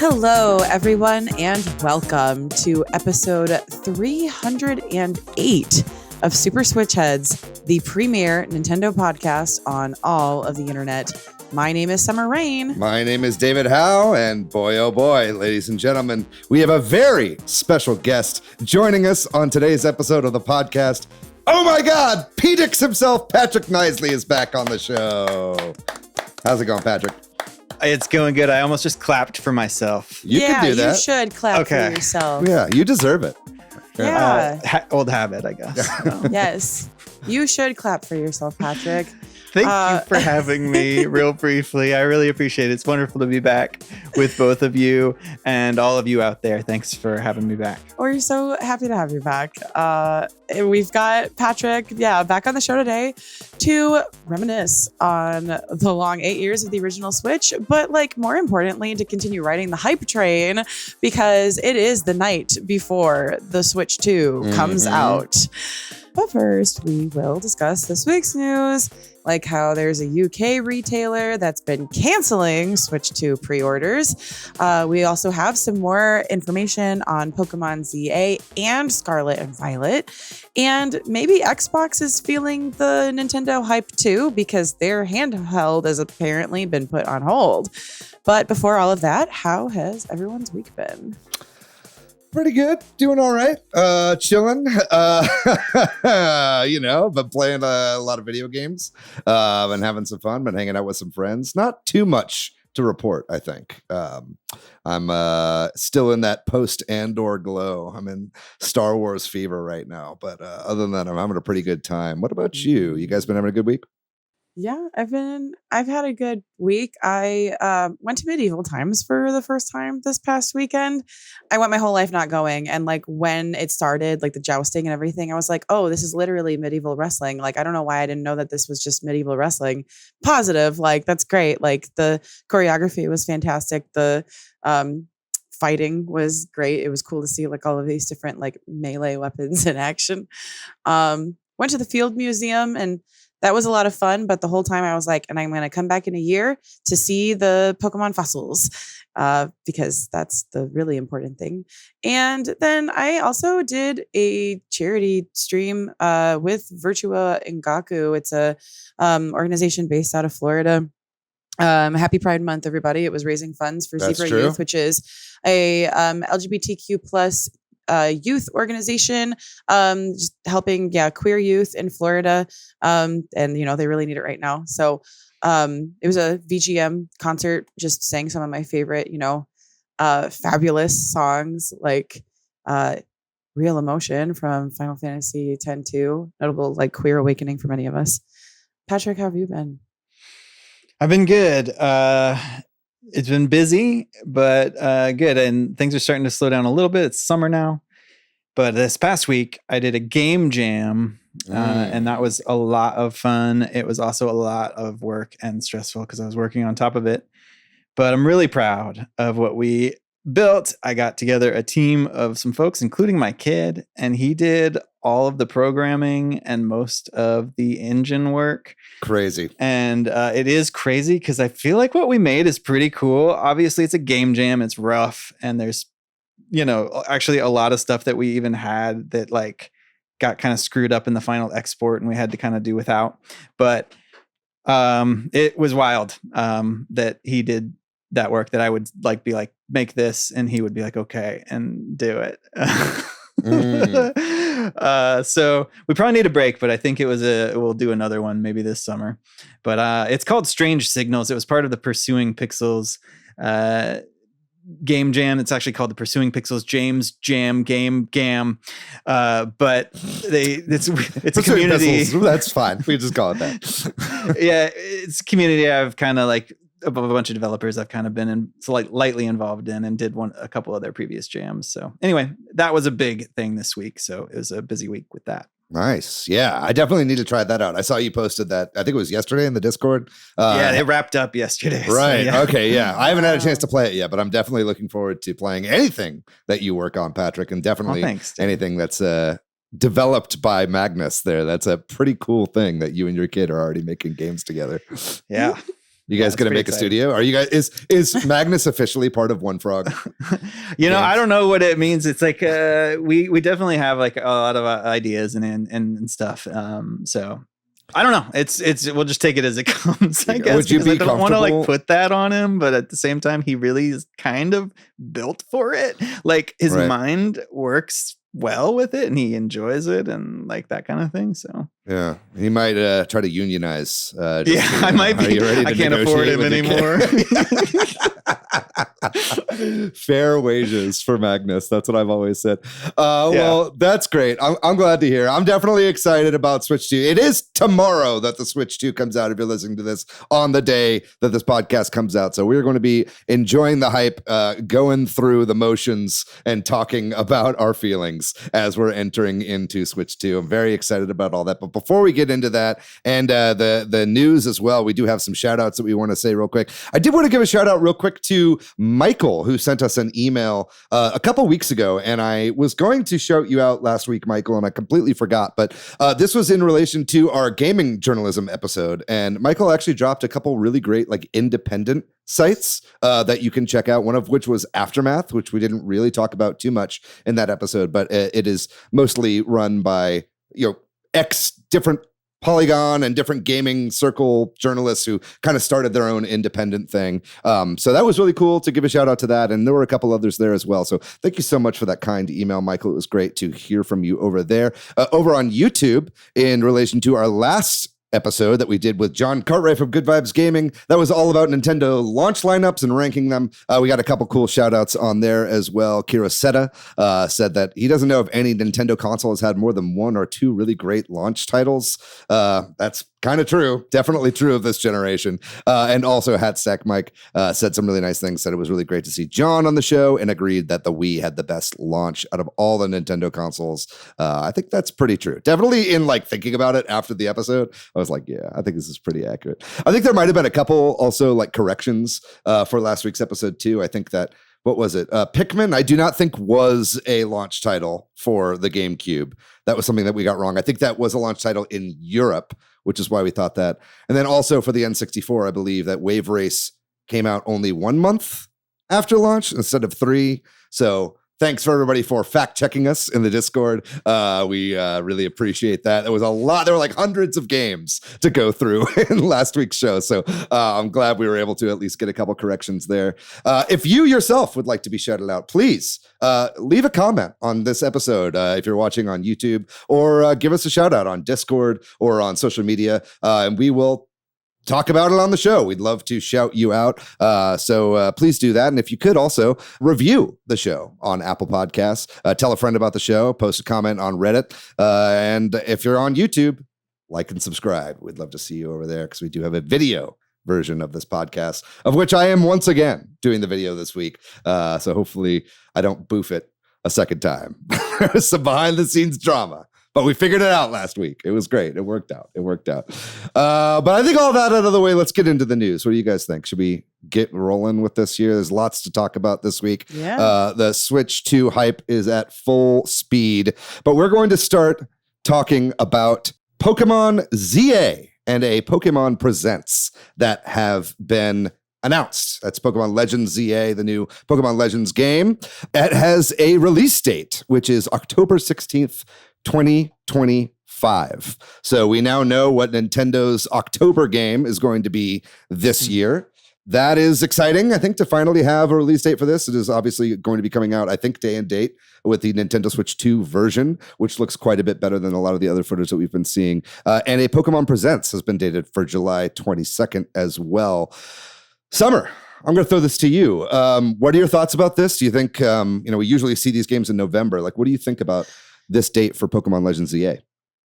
Hello, everyone, and welcome to episode 308 of Super Switch Headz, the premier Nintendo podcast on all of the internet. My name is Summer Rain. My name is David Howe, and boy, oh boy, ladies and gentlemen, we have a very special guest joining us on today's episode of the podcast. Oh my God, Pdyx himself, Patrick Knisely, is back on the show. How's it going, Patrick? It's going good. I almost just clapped for myself. You can do that. You should clap for yourself. Yeah, you deserve it. Yeah. Old habit, I guess. Yes. You should clap for yourself, Patrick. Thank you for having me real briefly. I really appreciate it. It's wonderful to be back with both of you and all of you out there. Thanks for having me back. We're so happy to have you back. We've got Patrick, back on the show today to reminisce on the long 8 years of the original Switch, but more importantly, to continue riding the hype train because it is the night before the Switch 2 comes out. But first, we will discuss this week's news, like how there's a UK retailer that's been canceling Switch 2 pre-orders. We also have some more information on Pokemon ZA and Scarlet and Violet. And maybe Xbox is feeling the Nintendo hype too, because their handheld has apparently been put on hold. But before all of that, how has everyone's week been? Pretty good. Doing all right. Chilling. Been playing a lot of video games. Been having some fun. Been hanging out with some friends. Not too much to report, I think. I'm still in that post-Andor glow. I'm in Star Wars fever right now. But other than that, I'm having a pretty good time. What about you? You guys been having a good week? Yeah, I've had a good week. I went to Medieval Times for the first time this past weekend. I went my whole life not going. And when it started, the jousting and everything, I was like, oh, this is literally medieval wrestling. I don't know why I didn't know that this was just medieval wrestling. Positive. That's great. The choreography was fantastic. The fighting was great. It was cool to see all of these different melee weapons in action. Went to the Field Museum and that was a lot of fun, but the whole time I was and I'm going to come back in a year to see the Pokemon fossils because that's the really important thing. And then I also did a charity stream with Virtua Ngaku. It's a organization based out of Florida. Happy Pride Month, everybody. It was raising funds for Zebra Youth, which is a LGBTQ plus youth organization, just helping queer youth in Florida, and they really need it right now. So it was a VGM concert, just sang some of my favorite fabulous songs like Real Emotion from Final Fantasy X-2, notable queer awakening for many of us. Patrick, how have you been? I've been good. It's been busy, but good. And things are starting to slow down a little bit. It's summer now. But this past week, I did a game jam, and that was a lot of fun. It was also a lot of work and stressful because I was working on top of it. But I'm really proud of what we built. I got together a team of some folks, including my kid, and he did all of the programming and most of the engine work. Crazy. And it is crazy because I feel like what we made is pretty cool. Obviously, it's a game jam. It's rough. And there's, actually a lot of stuff that we even had that got kind of screwed up in the final export and we had to kind of do without. But it was wild that he did that work that I would be make this. And he would be okay, and do it. So we probably need a break, but I think we'll do another one maybe this summer. But it's called Strange Signals. It was part of the Pursuing Pixels game jam. It's actually called the Pursuing Pixels James Jam Game Gam. But it's a community. Pixels. That's fine. We just call it that. Yeah, it's a community I've kind of a bunch of developers I've kind of been lightly involved in and did a couple of their previous jams. So anyway, that was a big thing this week. So it was a busy week with that. Nice. Yeah, I definitely need to try that out. I saw you posted that. I think it was yesterday in the Discord. Yeah, it wrapped up yesterday. Right. So, yeah. Okay. Yeah. I haven't had a chance to play it yet, but I'm definitely looking forward to playing anything that you work on, Patrick, and definitely anything that's developed by Magnus there. That's a pretty cool thing that you and your kid are already making games together. Yeah. You guys going to make a studio? Are you guys, is Magnus officially part of One Frog? I don't know what it means. It's like, we definitely have like a lot of ideas and stuff. So I don't know. It's we'll just take it as it comes. I guess. Would you be I don't want to comfortable- like put that on him, but at the same time, he really is kind of built for it. Like his mind works well with it, and he enjoys it, and like that kind of thing. So yeah, he might try to unionize. I might be. I can't afford him anymore. Fair wages for Magnus. That's what I've always said. Well, that's great. I'm glad to hear. I'm definitely excited about Switch 2. It is tomorrow that the Switch 2 comes out if you're listening to this on the day that this podcast comes out. So we're going to be enjoying the hype, going through the motions and talking about our feelings as we're entering into Switch 2. I'm very excited about all that. But before we get into that and the news as well, we do have some shout outs that we want to say real quick. I did want to give a shout out real quick to Michael, who sent us an email a couple weeks ago, and I was going to shout you out last week, Michael, and I completely forgot, but this was in relation to our gaming journalism episode, and Michael actually dropped a couple really great like independent sites that you can check out, one of which was Aftermath, which we didn't really talk about too much in that episode, but it is mostly run by X different Polygon and different gaming circle journalists who kind of started their own independent thing. So that was really cool to give a shout out to that. And there were a couple others there as well. So thank you so much for that kind email, Michael. It was great to hear from you over there. Over on YouTube, in relation to our last episode that we did with John Cartwright from Good Vibes Gaming, that was all about Nintendo launch lineups and ranking them. We got a couple cool shout outs on there as well. Kira Seta said that he doesn't know if any Nintendo console has had more than one or two really great launch titles. That's kind of true. Definitely true of this generation. And also Hatstack Mike said some really nice things, said it was really great to see John on the show, and agreed that the Wii had the best launch out of all the Nintendo consoles. I think that's pretty true. Definitely in like thinking about it after the episode, I was like, yeah, I think this is pretty accurate. I think there might have been a couple also like corrections for last week's episode too. I think that, what was it? Pikmin, I do not think was a launch title for the GameCube. That was something that we got wrong. I think that was a launch title in Europe, which is why we thought that. And then also for the N64, I believe that Wave Race came out only 1 month after launch instead of 3. So thanks for everybody for fact checking us in the Discord. We really appreciate that. There was a lot. There were like hundreds of games to go through in last week's show. So I'm glad we were able to at least get a couple corrections there. If you yourself would like to be shouted out, please leave a comment on this episode if you're watching on YouTube, or give us a shout out on Discord or on social media, and we will talk about it on the show. We'd love to shout you out. So please do that. And if you could also review the show on Apple Podcasts, tell a friend about the show, post a comment on Reddit. And if you're on YouTube, like and subscribe. We'd love to see you over there, because we do have a video version of this podcast, of which I am once again doing the video this week. So hopefully I don't boof it a second time. Some behind the scenes drama. But we figured it out last week. It was great. It worked out. But I think all that out of the way, let's get into the news. What do you guys think? Should we get rolling with this here? There's lots to talk about this week. Yeah. The Switch 2 hype is at full speed. But we're going to start talking about Pokemon ZA and a Pokemon Presents that have been announced. That's Pokemon Legends ZA, the new Pokemon Legends game. It has a release date, which is October 16th, 2025. So we now know what Nintendo's October game is going to be this year. That is exciting, I think, to finally have a release date for this. It is obviously going to be coming out, I think, day and date with the Nintendo Switch 2 version, which looks quite a bit better than a lot of the other footage that we've been seeing. And a Pokemon Presents has been dated for July 22nd as well. Summer, I'm going to throw this to you. What are your thoughts about this? Do you think, we usually see these games in November. Like, what do you think about this date for Pokemon Legends ZA?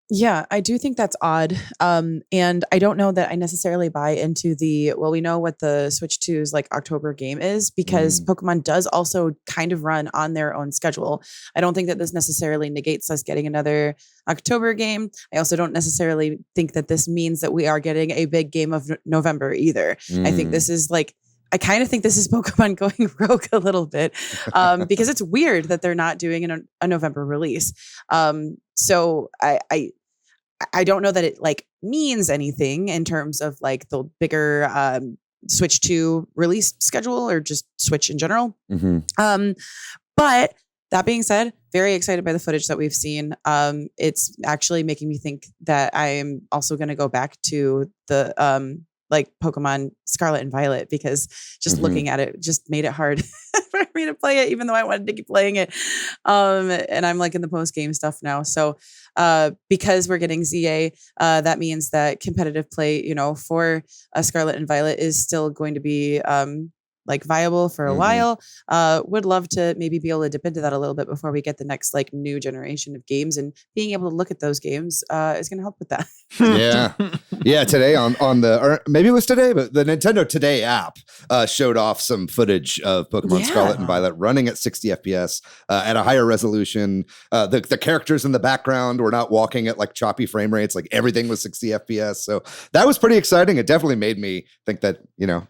Yeah, I do think that's odd. And I don't know that I necessarily buy into we know what the Switch 2's like October game is, because Pokemon does also kind of run on their own schedule. I don't think that this necessarily negates us getting another October game. I also don't necessarily think that this means that we are getting a big game of November either. I think this is I kind of think this is Pokemon going rogue a little bit, because it's weird that they're not doing a November release. So I don't know that it like means anything in terms of like the bigger Switch 2 release schedule or just Switch in general. Mm-hmm. But that being said, very excited by the footage that we've seen. It's actually making me think that I am also going to go back to the like Pokemon Scarlet and Violet, because just looking at it just made it hard for me to play it, even though I wanted to keep playing it. And I'm like in the post game stuff now. So because we're getting ZA, that means that competitive play, for Scarlet and Violet is still going to be like viable for a while. Would love to maybe be able to dip into that a little bit before we get the next like new generation of games, and being able to look at those games is going to help with that. Yeah. Today on or maybe it was today, but the Nintendo Today app showed off some footage of Pokemon Scarlet and Violet running at 60 FPS at a higher resolution. The characters in the background were not walking at like choppy frame rates. Like everything was 60 FPS. So that was pretty exciting. It definitely made me think that,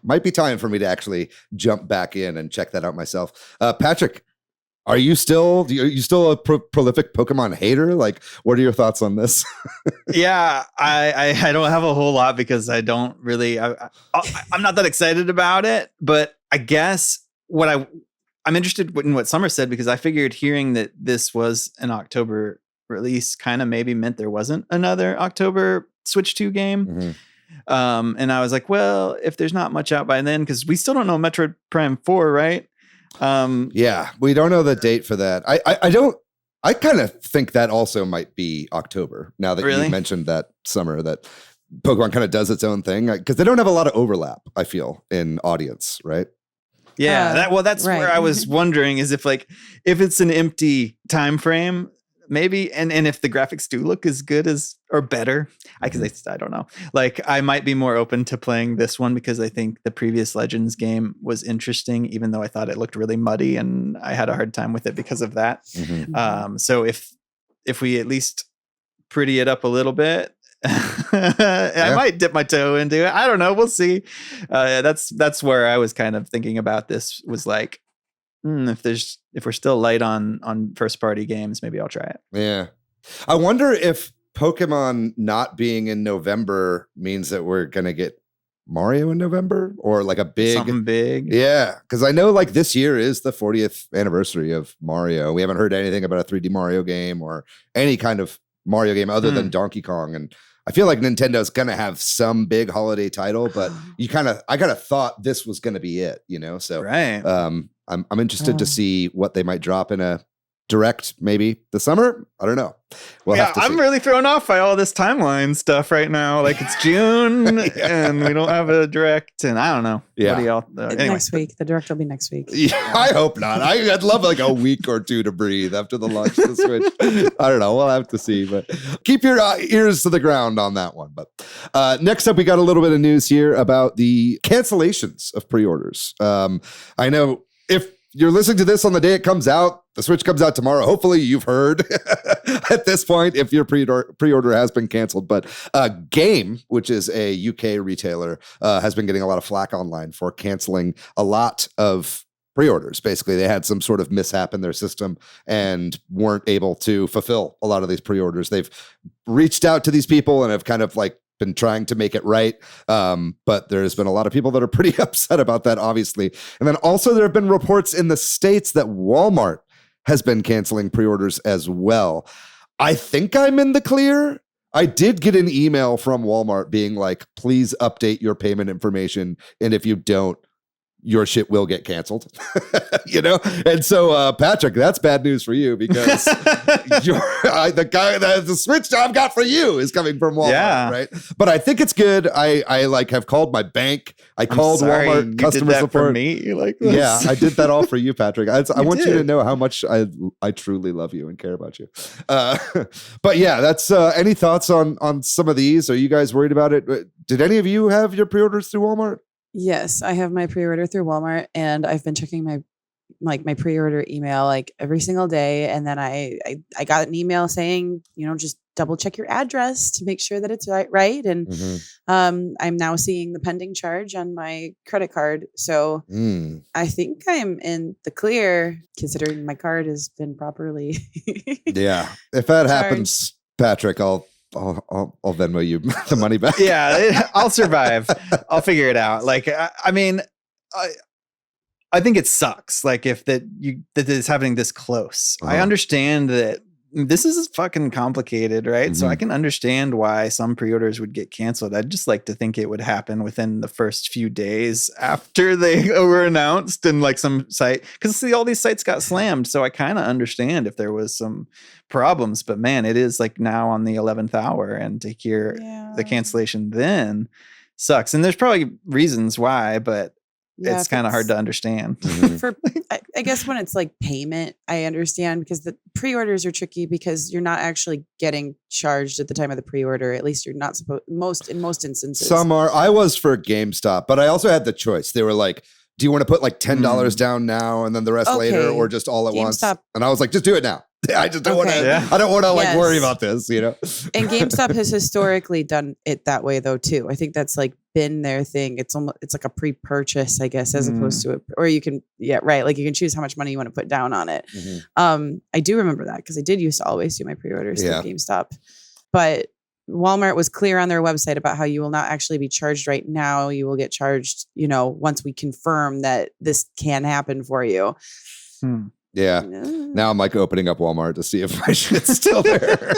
might be time for me to actually jump back in and check that out myself. Patrick, are you still a prolific Pokemon hater? Like, what are your thoughts on this? Yeah, I don't have a whole lot because I don't really, I'm not that excited about it, but I guess I'm interested in what Summer said, because I figured hearing that this was an October release kind of maybe meant there wasn't another October Switch 2 game. And I was like, well, if there's not much out by then, because we still don't know Metroid Prime 4, right? Yeah, we don't know the date for that. I kind of think that also might be October, now that you mentioned that, Summer, that Pokemon kind of does its own thing, because they don't have a lot of overlap, I feel, in audience, right? Yeah, that's right. Where I was wondering, is if it's an empty time frame, maybe, and if the graphics do look as good as or better, I don't know. Like, I might be more open to playing this one because I think the previous Legends game was interesting, even though I thought it looked really muddy and I had a hard time with it because of that. So if we at least pretty it up a little bit, I might dip my toe into it. I don't know. We'll see. That's where I was kind of thinking about this, was like, if we're still light on first party games, maybe I'll try it. Yeah. I wonder if Pokemon not being in November means that we're going to get Mario in November, or like something big. Yeah. Cause I know like this year is the 40th anniversary of Mario. We haven't heard anything about a 3D Mario game or any kind of Mario game other than Donkey Kong. And I feel like Nintendo's going to have some big holiday title, but I kind of thought this was going to be it, So I'm interested to see what they might drop in a direct, maybe this summer. I don't know. We'll have to see. I'm really thrown off by all this timeline stuff right now. Like, it's June and we don't have a direct, and I don't know. Yeah. Anyway. Next week. The direct will be next week. Yeah, I hope not. I'd love like a week or two to breathe after the launch of the Switch. I don't know. We'll have to see, but keep your ears to the ground on that one. But next up, we got a little bit of news here about the cancellations of pre-orders. I know if you're listening to this on the day it comes out, the Switch comes out tomorrow. Hopefully you've heard at this point if your pre-order has been canceled. But Game, which is a UK retailer, has been getting a lot of flack online for canceling a lot of pre-orders. Basically, they had some sort of mishap in their system and weren't able to fulfill a lot of these pre-orders. They've reached out to these people and have kind of like been trying to make it right. But there's been a lot of people that are pretty upset about that, obviously. And then also there have been reports in the States that Walmart has been canceling pre-orders as well. I think I'm in the clear. I did get an email from Walmart being like, please update your payment information. And if you don't, your shit will get canceled, And so, Patrick, that's bad news for you, because the Switch I've got for you is coming from Walmart, right? But I think it's good. I like have called my bank. I called Walmart customer support. For me, like this? Yeah, I did that all for you, Patrick. I want you to know how much I truly love you and care about you. But yeah, that's any thoughts on some of these? Are you guys worried about it? Did any of you have your pre-orders through Walmart? Yes, I have my pre-order through Walmart, and I've been checking my pre-order email like every single day. And then I got an email saying, just double check your address to make sure that it's right. And I'm now seeing the pending charge on my credit card. So I think I'm in the clear, considering my card has been properly. Yeah. If that happens, Patrick, I'll I'll Venmo you the money back. Yeah, I'll survive. I'll figure it out. Like, I mean, I think it sucks. Like, if that it's happening this close. I understand that this is fucking complicated, right? So I can understand why some pre-orders would get canceled. I'd just like to think it would happen within the first few days after they were announced, and like some site, because all these sites got slammed. So I kind of understand if there was some problems, but man, it is like now on the 11th hour, and to hear the cancellation then sucks. And there's probably reasons why, but it's kind of hard to understand. For I guess when it's like payment, I understand, because the pre-orders are tricky because you're not actually getting charged at the time of the pre-order. At least you're not supposed. In most instances, some are. I was for GameStop, but I also had the choice. They were like, "Do you want to put like $10 down now and then the rest later, or just all at once?" And I was like, "Just do it now." I just don't want to. I don't want to like worry about this, you know. And GameStop has historically done it that way though too. I think that's like been their thing. It's like a pre-purchase, I guess, as opposed to or you can like you can choose how much money you want to put down on it. I do remember that because I did used to always do my pre-orders through GameStop, but Walmart was clear on their website about how you will not actually be charged right now. You will get charged, once we confirm that this can happen for you. Yeah. Now I'm like opening up Walmart to see if my shit's still there.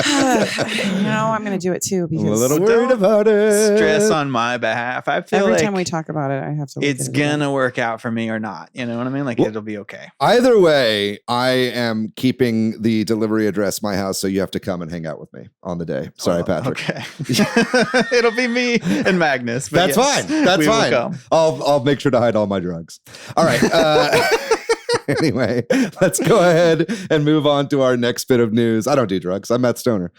I'm going to do it too because I'm a little worried about it. Stress on my behalf. I feel every time we talk about it, I have to. It's gonna work out for me or not. You know what I mean? Like it'll be okay. Either way, I am keeping the delivery address my house, so you have to come and hang out with me on the day. Sorry, Patrick. Okay. It'll be me and Magnus. That's fine. That's fine. I'll make sure to hide all my drugs. All right. Anyway, let's go ahead and move on to our next bit of news. I don't do drugs. I'm Matt Stoner,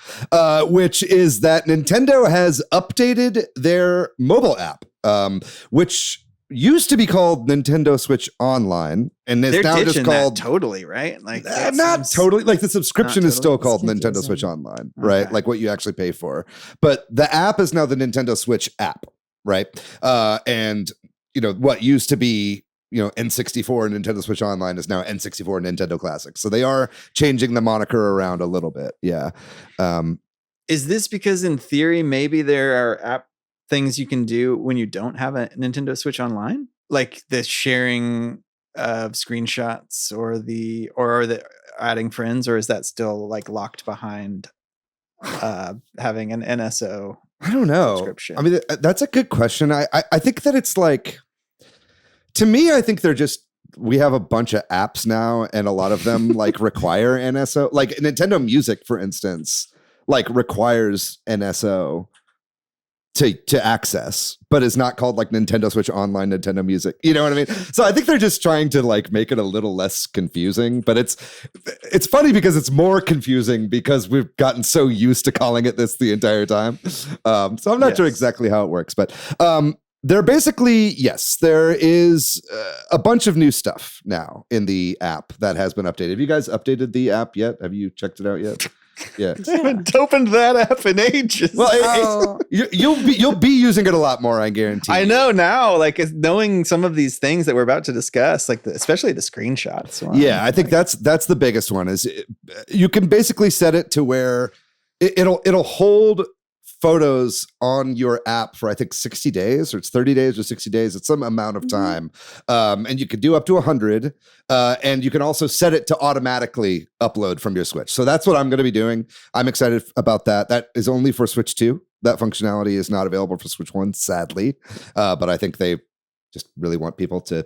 which is that Nintendo has updated their mobile app, which used to be called Nintendo Switch Online, and is now just called totally, right? Like not totally. Like the subscription is still called Nintendo Switch Online, right? Like what you actually pay for, but the app is now the Nintendo Switch app, right? And what used to be N64 and Nintendo Switch Online is now N64 and Nintendo Classic. So they are changing the moniker around a little bit. Yeah. Is this because in theory, maybe there are app things you can do when you don't have a Nintendo Switch Online? Like the sharing of screenshots or the adding friends, or is that still like locked behind having an NSO? I don't know. Subscription? I mean, that's a good question. I think that it's like, to me, I think we have a bunch of apps now, and a lot of them like require NSO. Like Nintendo Music, for instance, like requires NSO to access, but is not called like Nintendo Switch Online Nintendo Music. You know what I mean? So I think they're just trying to like make it a little less confusing, but it's funny because it's more confusing because we've gotten so used to calling it this the entire time. So I'm not sure exactly how it works, but they're basically, there is a bunch of new stuff now in the app that has been updated. Have you guys updated the app yet? Have you checked it out yet? Yeah. I haven't opened that app in ages. Well, you'll be using it a lot more, I guarantee. I know now, like knowing some of these things that we're about to discuss, like especially the screenshots one. Yeah, I think that's the biggest one. Is you can basically set it to where it'll hold photos on your app for I think 60 days, or it's 30 days or 60 days. It's some amount of time. And you could do up to 100. And you can also set it to automatically upload from your Switch. So that's what I'm going to be doing. I'm excited about that. That is only for Switch 2. That functionality is not available for Switch 1, sadly. But I think they just really want people to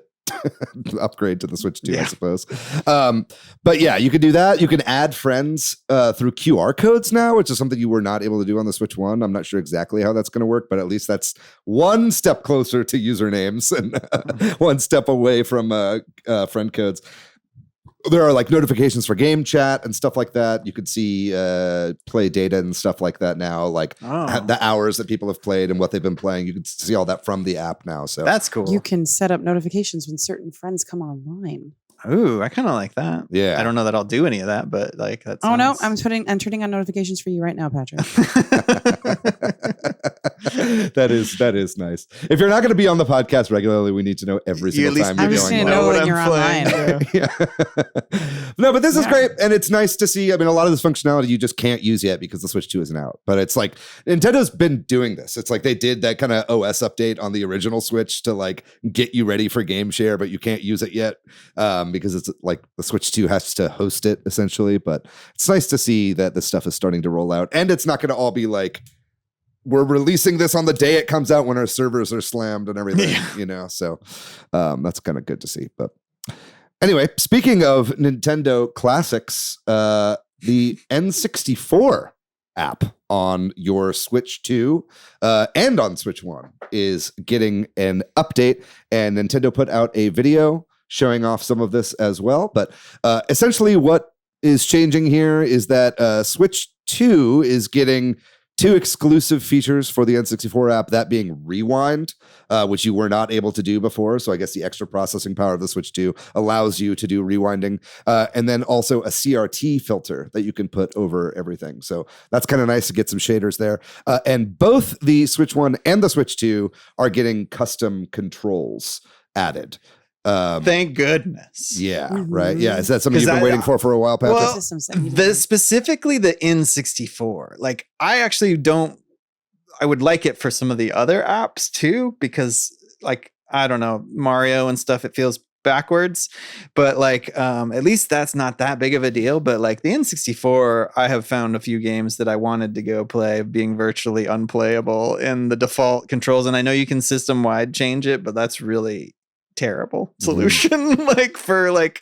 upgrade to the Switch 2, I suppose. But yeah, you can do that. You can add friends through QR codes now, which is something you were not able to do on the Switch 1. I'm not sure exactly how that's going to work, but at least that's one step closer to usernames and one step away from friend codes. There are like notifications for game chat and stuff like that. You could see play data and stuff like that now, like the hours that people have played and what they've been playing. You can see all that from the app now. So that's cool. You can set up notifications when certain friends come online. Ooh, I kind of like that. Yeah. I don't know that I'll do any of that, but like that's. Oh no, I'm turning on notifications for you right now, Patrick. That is nice. If you're not going to be on the podcast regularly, we need to know every single time I'm you're just going gonna know live. when you're online. Yeah. No, but this is great, and it's nice to see. I mean, a lot of this functionality you just can't use yet because the Switch 2 isn't out. But it's like Nintendo's been doing this. It's like they did that kind of OS update on the original Switch to like get you ready for game share, but you can't use it yet because it's like the Switch 2 has to host it essentially. But it's nice to see that this stuff is starting to roll out, and it's not going to all be like, we're releasing this on the day it comes out when our servers are slammed and everything, you know? So that's kind of good to see. But anyway, speaking of Nintendo classics, the N64 app on your Switch 2 and on Switch 1 is getting an update, and Nintendo put out a video showing off some of this as well. But essentially what is changing here is that Switch 2 is getting two exclusive features for the N64 app, that being Rewind, which you were not able to do before. So I guess the extra processing power of the Switch 2 allows you to do rewinding. And then also a CRT filter that you can put over everything. So that's kind of nice to get some shaders there. And both the Switch 1 and the Switch 2 are getting custom controls added. Thank goodness. Yeah, right. Yeah, is that something you've been waiting for a while, Patrick? Well, specifically the N64. Like, I actually don't. I would like it for some of the other apps too, because like, I don't know, Mario and stuff, it feels backwards, but like at least that's not that big of a deal. But like the N64, I have found a few games that I wanted to go play being virtually unplayable in the default controls, and I know you can system wide change it, but that's really terrible solution. Like for like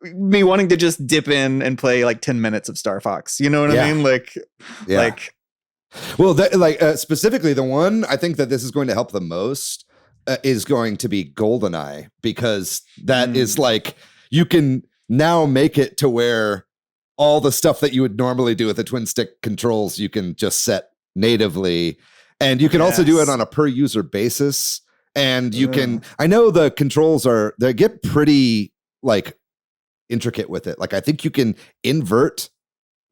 me wanting to just dip in and play like 10 minutes of Star Fox, you know what I mean? Like well, specifically the one I think that this is going to help the most is going to be GoldenEye, because that is like, you can now make it to where all the stuff that you would normally do with the twin stick controls, you can just set natively, and you can also do it on a per user basis. And you can, I know the controls they get pretty like intricate with it. Like, I think you can invert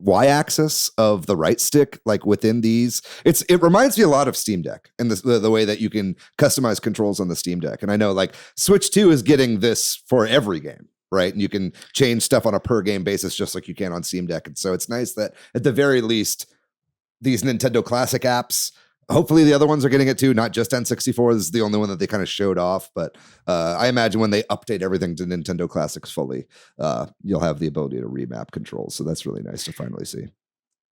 y-axis of the right stick, like within these. It reminds me a lot of Steam Deck and the way that you can customize controls on the Steam Deck. And I know like Switch 2 is getting this for every game, right? And you can change stuff on a per game basis, just like you can on Steam Deck. And so it's nice that at the very least, these Nintendo classic apps, hopefully the other ones are getting it too, not just N64. This is the only one that they kind of showed off. But I imagine when they update everything to Nintendo Classics fully, you'll have the ability to remap controls. So that's really nice to finally see.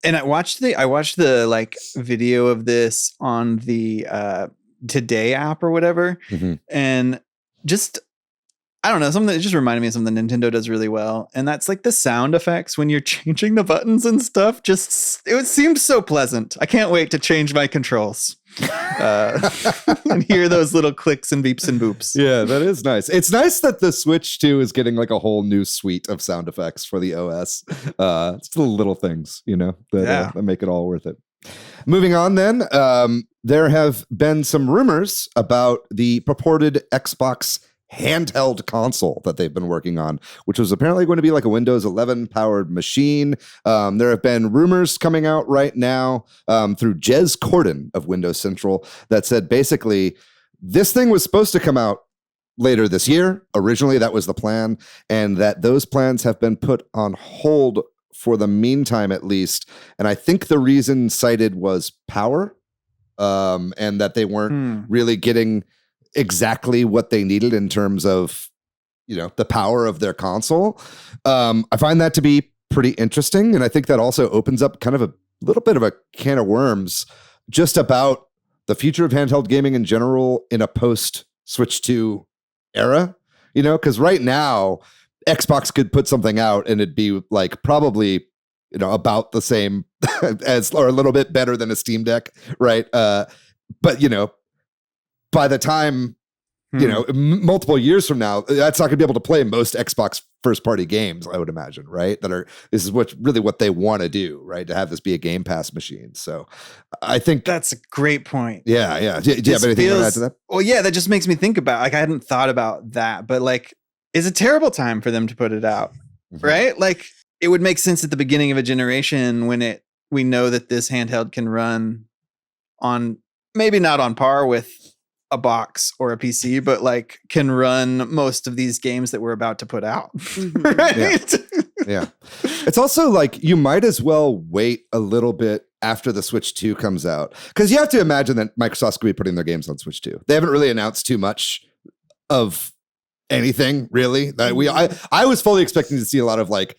And I watched the like video of this on the Today app or whatever. And just, I don't know, something that just reminded me of something Nintendo does really well. And that's like the sound effects when you're changing the buttons and stuff. Just, it seems so pleasant. I can't wait to change my controls and hear those little clicks and beeps and boops. Yeah, that is nice. It's nice that the Switch 2 is getting like a whole new suite of sound effects for the OS. It's the little things, you know, that make it all worth it. Moving on then, there have been some rumors about the purported Xbox handheld console that they've been working on, which was apparently going to be like a Windows 11 powered machine. There have been rumors coming out right now through Jez Corden of Windows Central that said basically this thing was supposed to come out later this year. Originally, that was the plan, and that those plans have been put on hold for the meantime, at least. And I think the reason cited was power, and that they weren't really getting exactly what they needed in terms of, you know, the power of their console. I find that to be pretty interesting. And I think that also opens up kind of a little bit of a can of worms just about the future of handheld gaming in general in a post Switch 2 era, you know, because right now Xbox could put something out and it'd be like probably, you know, about the same as, or a little bit better than a Steam Deck. Right. But, you know, by the time, you know, multiple years from now, that's not going to be able to play most Xbox first party games, I would imagine, right? This is what they want to do, right? To have this be a Game Pass machine. So I think that's a great point. Yeah. Yeah. Do you have anything to add to that? Well, yeah, that just makes me think about, like, I hadn't thought about that, but like, it's a terrible time for them to put it out, right? Like, it would make sense at the beginning of a generation when we know that this handheld can run on maybe not on par with a box or a PC, but like can run most of these games that we're about to put out. Right? Yeah. It's also like you might as well wait a little bit after the Switch 2 comes out. Because you have to imagine that Microsoft's going to be putting their games on Switch 2. They haven't really announced too much of anything, really. I was fully expecting to see a lot of like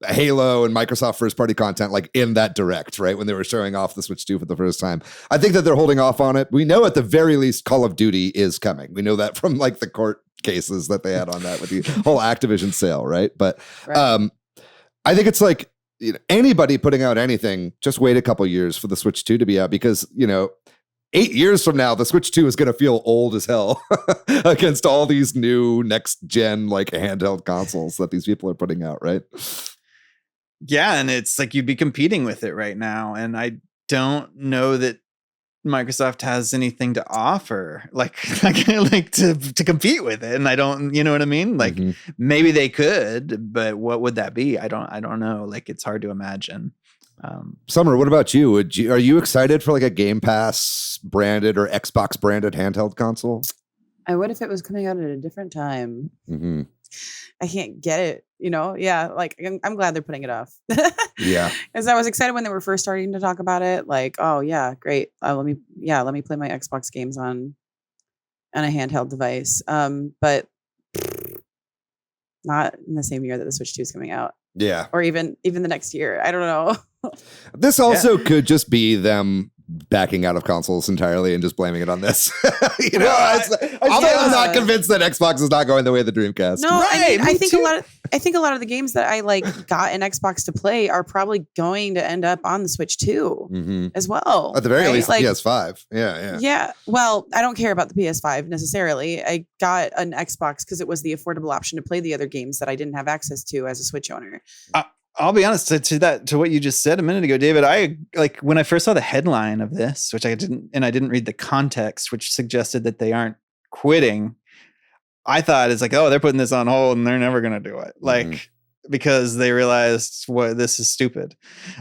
Halo and Microsoft first party content like in that direct, right? When they were showing off the Switch 2 for the first time. I think that they're holding off on it. We know at the very least Call of Duty is coming. We know that from like the court cases that they had on that with the whole Activision sale, right? But I think it's like, anybody putting out anything, just wait a couple years for the Switch 2 to be out because, 8 years from now, the Switch 2 is going to feel old as hell against all these new next gen like handheld consoles that these people are putting out, right? Yeah, and it's like you'd be competing with it right now, and I don't know that Microsoft has anything to offer like to compete with it, and I don't, you know what I mean? Like maybe they could, but what would that be? I don't know. Like it's hard to imagine. Summer, what about you? Are you excited for like a Game Pass branded or Xbox branded handheld console? I would if it was coming out at a different time. I can't get it, Yeah, like I'm glad they're putting it off. Yeah, because I was excited when they were first starting to talk about it. Like, oh yeah, great. Let me play my Xbox games on a handheld device. But not in the same year that the Switch 2 is coming out. Yeah, or even the next year. I don't know. This also could just be them backing out of consoles entirely and just blaming it on this. I'm not convinced that Xbox is not going the way of the Dreamcast. No, right, I think a lot of the games that I like got an Xbox to play are probably going to end up on the Switch 2 as well. At the very least, like, PS5. Yeah. Yeah. Well, I don't care about the PS5 necessarily. I got an Xbox because it was the affordable option to play the other games that I didn't have access to as a Switch owner. I'll be honest to what you just said a minute ago, David. I like when I first saw the headline of this, which I didn't read the context, which suggested that they aren't quitting. I thought it's like, oh, they're putting this on hold and they're never going to do it. Like, because they realized this is stupid,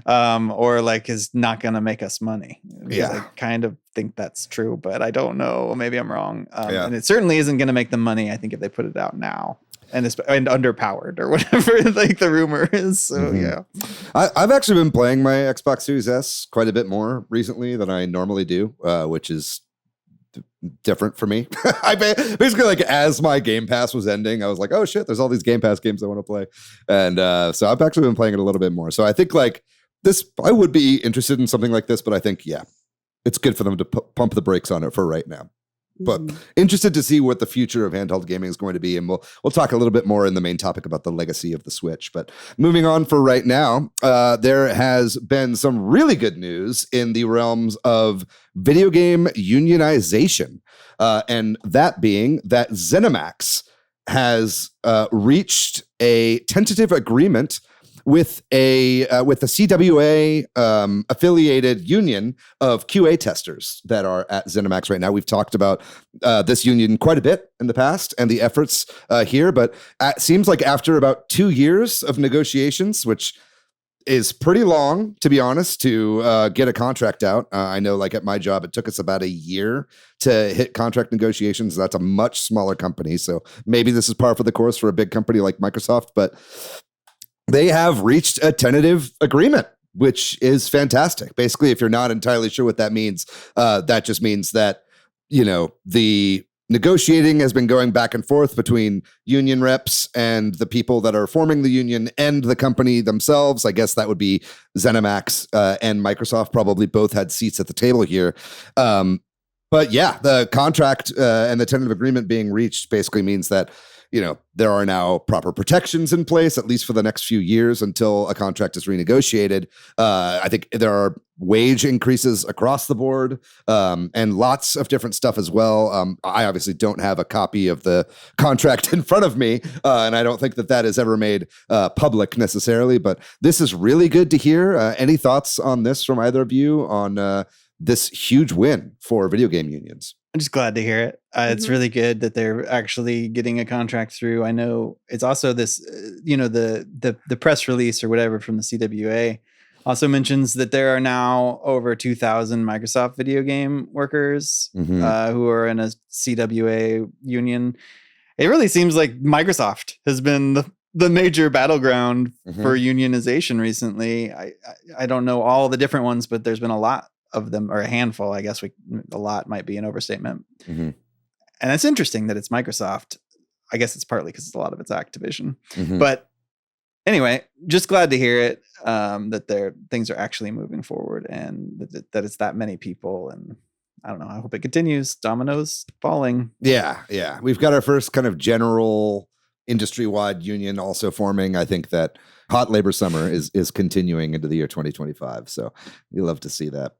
or like is not going to make us money. I kind of think that's true, but I don't know. Maybe I'm wrong. And it certainly isn't going to make them money, I think, if they put it out now. And underpowered or whatever, like the rumor is. So yeah, I've actually been playing my Xbox Series S quite a bit more recently than I normally do, which is different for me. I basically like as my Game Pass was ending, I was like, oh shit, there's all these Game Pass games I want to play, and so I've actually been playing it a little bit more. So I think like this, I would be interested in something like this, but I think it's good for them to pump the brakes on it for right now. But interested to see what the future of handheld gaming is going to be. And we'll talk a little bit more in the main topic about the legacy of the Switch. But moving on for right now, there has been some really good news in the realms of video game unionization. And that being that ZeniMax has reached a tentative agreement with the CWA affiliated union of QA testers that are at ZeniMax right now. We've talked about this union quite a bit in the past and the efforts here, but it seems like after about 2 years of negotiations, which is pretty long, to be honest, to get a contract out. I know like at my job, it took us about a year to hit contract negotiations. That's a much smaller company. So maybe this is par for the course for a big company like Microsoft, but they have reached a tentative agreement, which is fantastic. Basically, if you're not entirely sure what that means, that just means that, the negotiating has been going back and forth between union reps and the people that are forming the union and the company themselves. I guess that would be ZeniMax and Microsoft probably both had seats at the table here. But yeah, the contract and the tentative agreement being reached basically means that there are now proper protections in place, at least for the next few years until a contract is renegotiated. I think there are wage increases across the board and lots of different stuff as well. I obviously don't have a copy of the contract in front of me, and I don't think that is ever made public necessarily, but this is really good to hear. Any thoughts on this from either of you on this huge win for video game unions? I'm just glad to hear it. It's really good that they're actually getting a contract through. I know it's also this, the press release or whatever from the CWA Also mentions that there are now over 2,000 Microsoft video game workers who are in a CWA union. It really seems like Microsoft has been the major battleground for unionization recently. I don't know all the different ones, but there's been a lot of them, or a handful. I guess a lot might be an overstatement. And it's interesting that it's Microsoft. I guess it's partly because a lot of it's Activision. But anyway, just glad to hear it, that things are actually moving forward, and that it's that many people. And I don't know, I hope it continues. Dominoes falling. Yeah. We've got our first kind of general industry-wide union also forming. I think that hot labor summer is continuing into the year 2025. So you love to see that.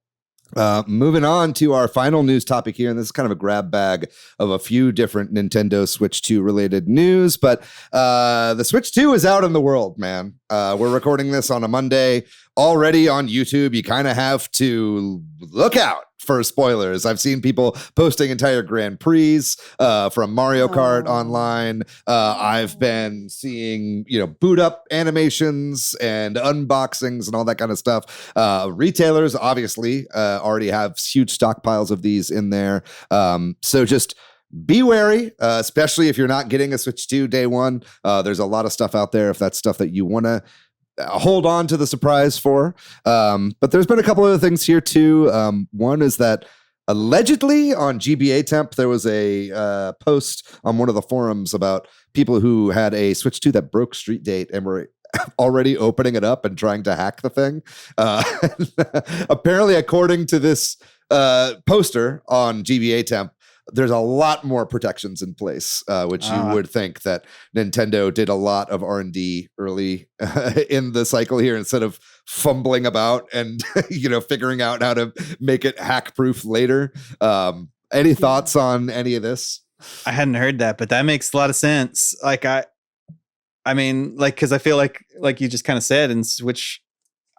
Moving on to our final news topic here, and this is kind of a grab bag of a few different Nintendo Switch 2 related news, but the Switch 2 is out in the world, man. We're recording this on a Monday. Already on YouTube, you kind of have to look out for spoilers. I've seen people posting entire Grand Prix from Mario Kart online. I've been seeing, boot up animations and unboxings and all that kind of stuff. Retailers obviously already have huge stockpiles of these in there. So just be wary, especially if you're not getting a Switch 2 day one. There's a lot of stuff out there if that's stuff that you want to hold on to the surprise for. But there's been a couple other things here too. One is that allegedly on GBA Temp, there was a post on one of the forums about people who had a Switch 2 that broke street date and were already opening it up and trying to hack the thing. Apparently, according to this poster on GBA Temp, there's a lot more protections in place, which you would think that Nintendo did a lot of R&D early in the cycle here instead of fumbling about and figuring out how to make it hack proof later. Any thoughts on any of this? I hadn't heard that, but that makes a lot of sense. I mean, because I feel like you just kind of said, in Switch,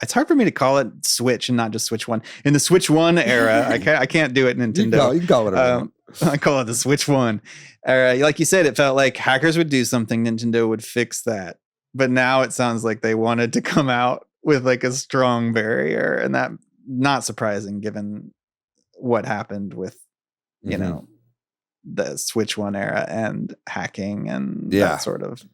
it's hard for me to call it Switch and not just Switch 1. In the Switch 1 era, I can't do it Nintendo. You can call it whatever you want. I call it the Switch 1. Like you said, it felt like hackers would do something, Nintendo would fix that. But now it sounds like they wanted to come out with like a strong barrier, and that not surprising given what happened with, the Switch 1 era and hacking and that sort of.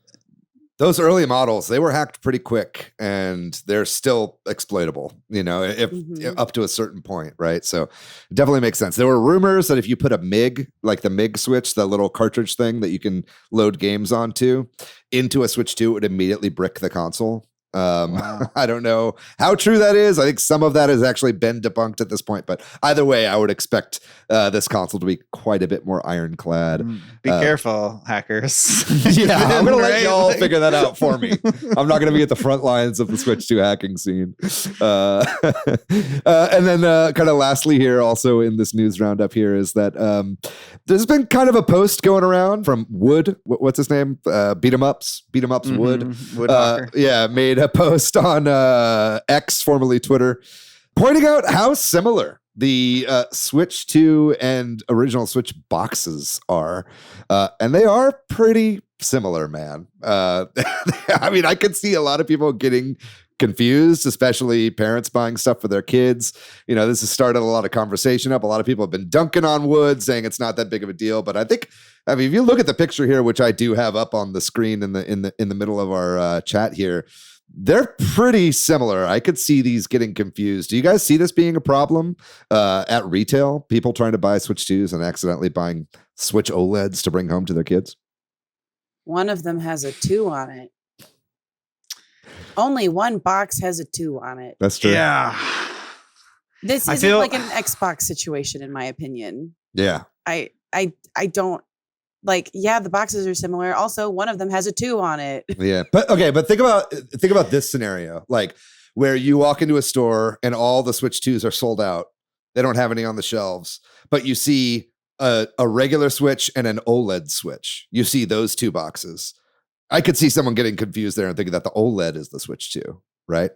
Those early models, they were hacked pretty quick, and they're still exploitable, if up to a certain point, right? So it definitely makes sense. There were rumors that if you put a MIG, like the MIG switch, the little cartridge thing that you can load games onto, into a Switch 2, it would immediately brick the console. Wow. I don't know how true that is. I think some of that has actually been debunked at this point, but either way, I would expect this console to be quite a bit more ironclad. Be careful, hackers. I'm going to let y'all figure that out for me. I'm not going to be at the front lines of the Switch 2 hacking scene. And then kind of lastly here, also in this news roundup here, is that there's been kind of a post going around from Wood. What's his name? Beat 'em Ups Wood. Made a post on X, formerly Twitter, pointing out how similar the Switch 2 and original Switch boxes are. And they are pretty similar, man. I mean, I could see a lot of people getting confused, especially parents buying stuff for their kids. This has started a lot of conversation up. A lot of people have been dunking on Wood, saying it's not that big of a deal. But I think, if you look at the picture here, which I do have up on the screen in the middle of our chat here, they're pretty similar. I could see these getting confused. Do you guys see this being a problem at retail? People trying to buy Switch 2s and accidentally buying Switch OLEDs to bring home to their kids? One of them has a 2 on it. Only one box has a 2 on it. That's true. Yeah. This isn't like an Xbox situation, in my opinion. Yeah. I don't. the boxes are similar. Also, one of them has a 2 on it. Yeah. But think about this scenario, like where you walk into a store and all the Switch 2s are sold out. They don't have any on the shelves, but you see a regular Switch and an OLED Switch. You see those 2 boxes. I could see someone getting confused there and thinking that the OLED is the Switch 2, right?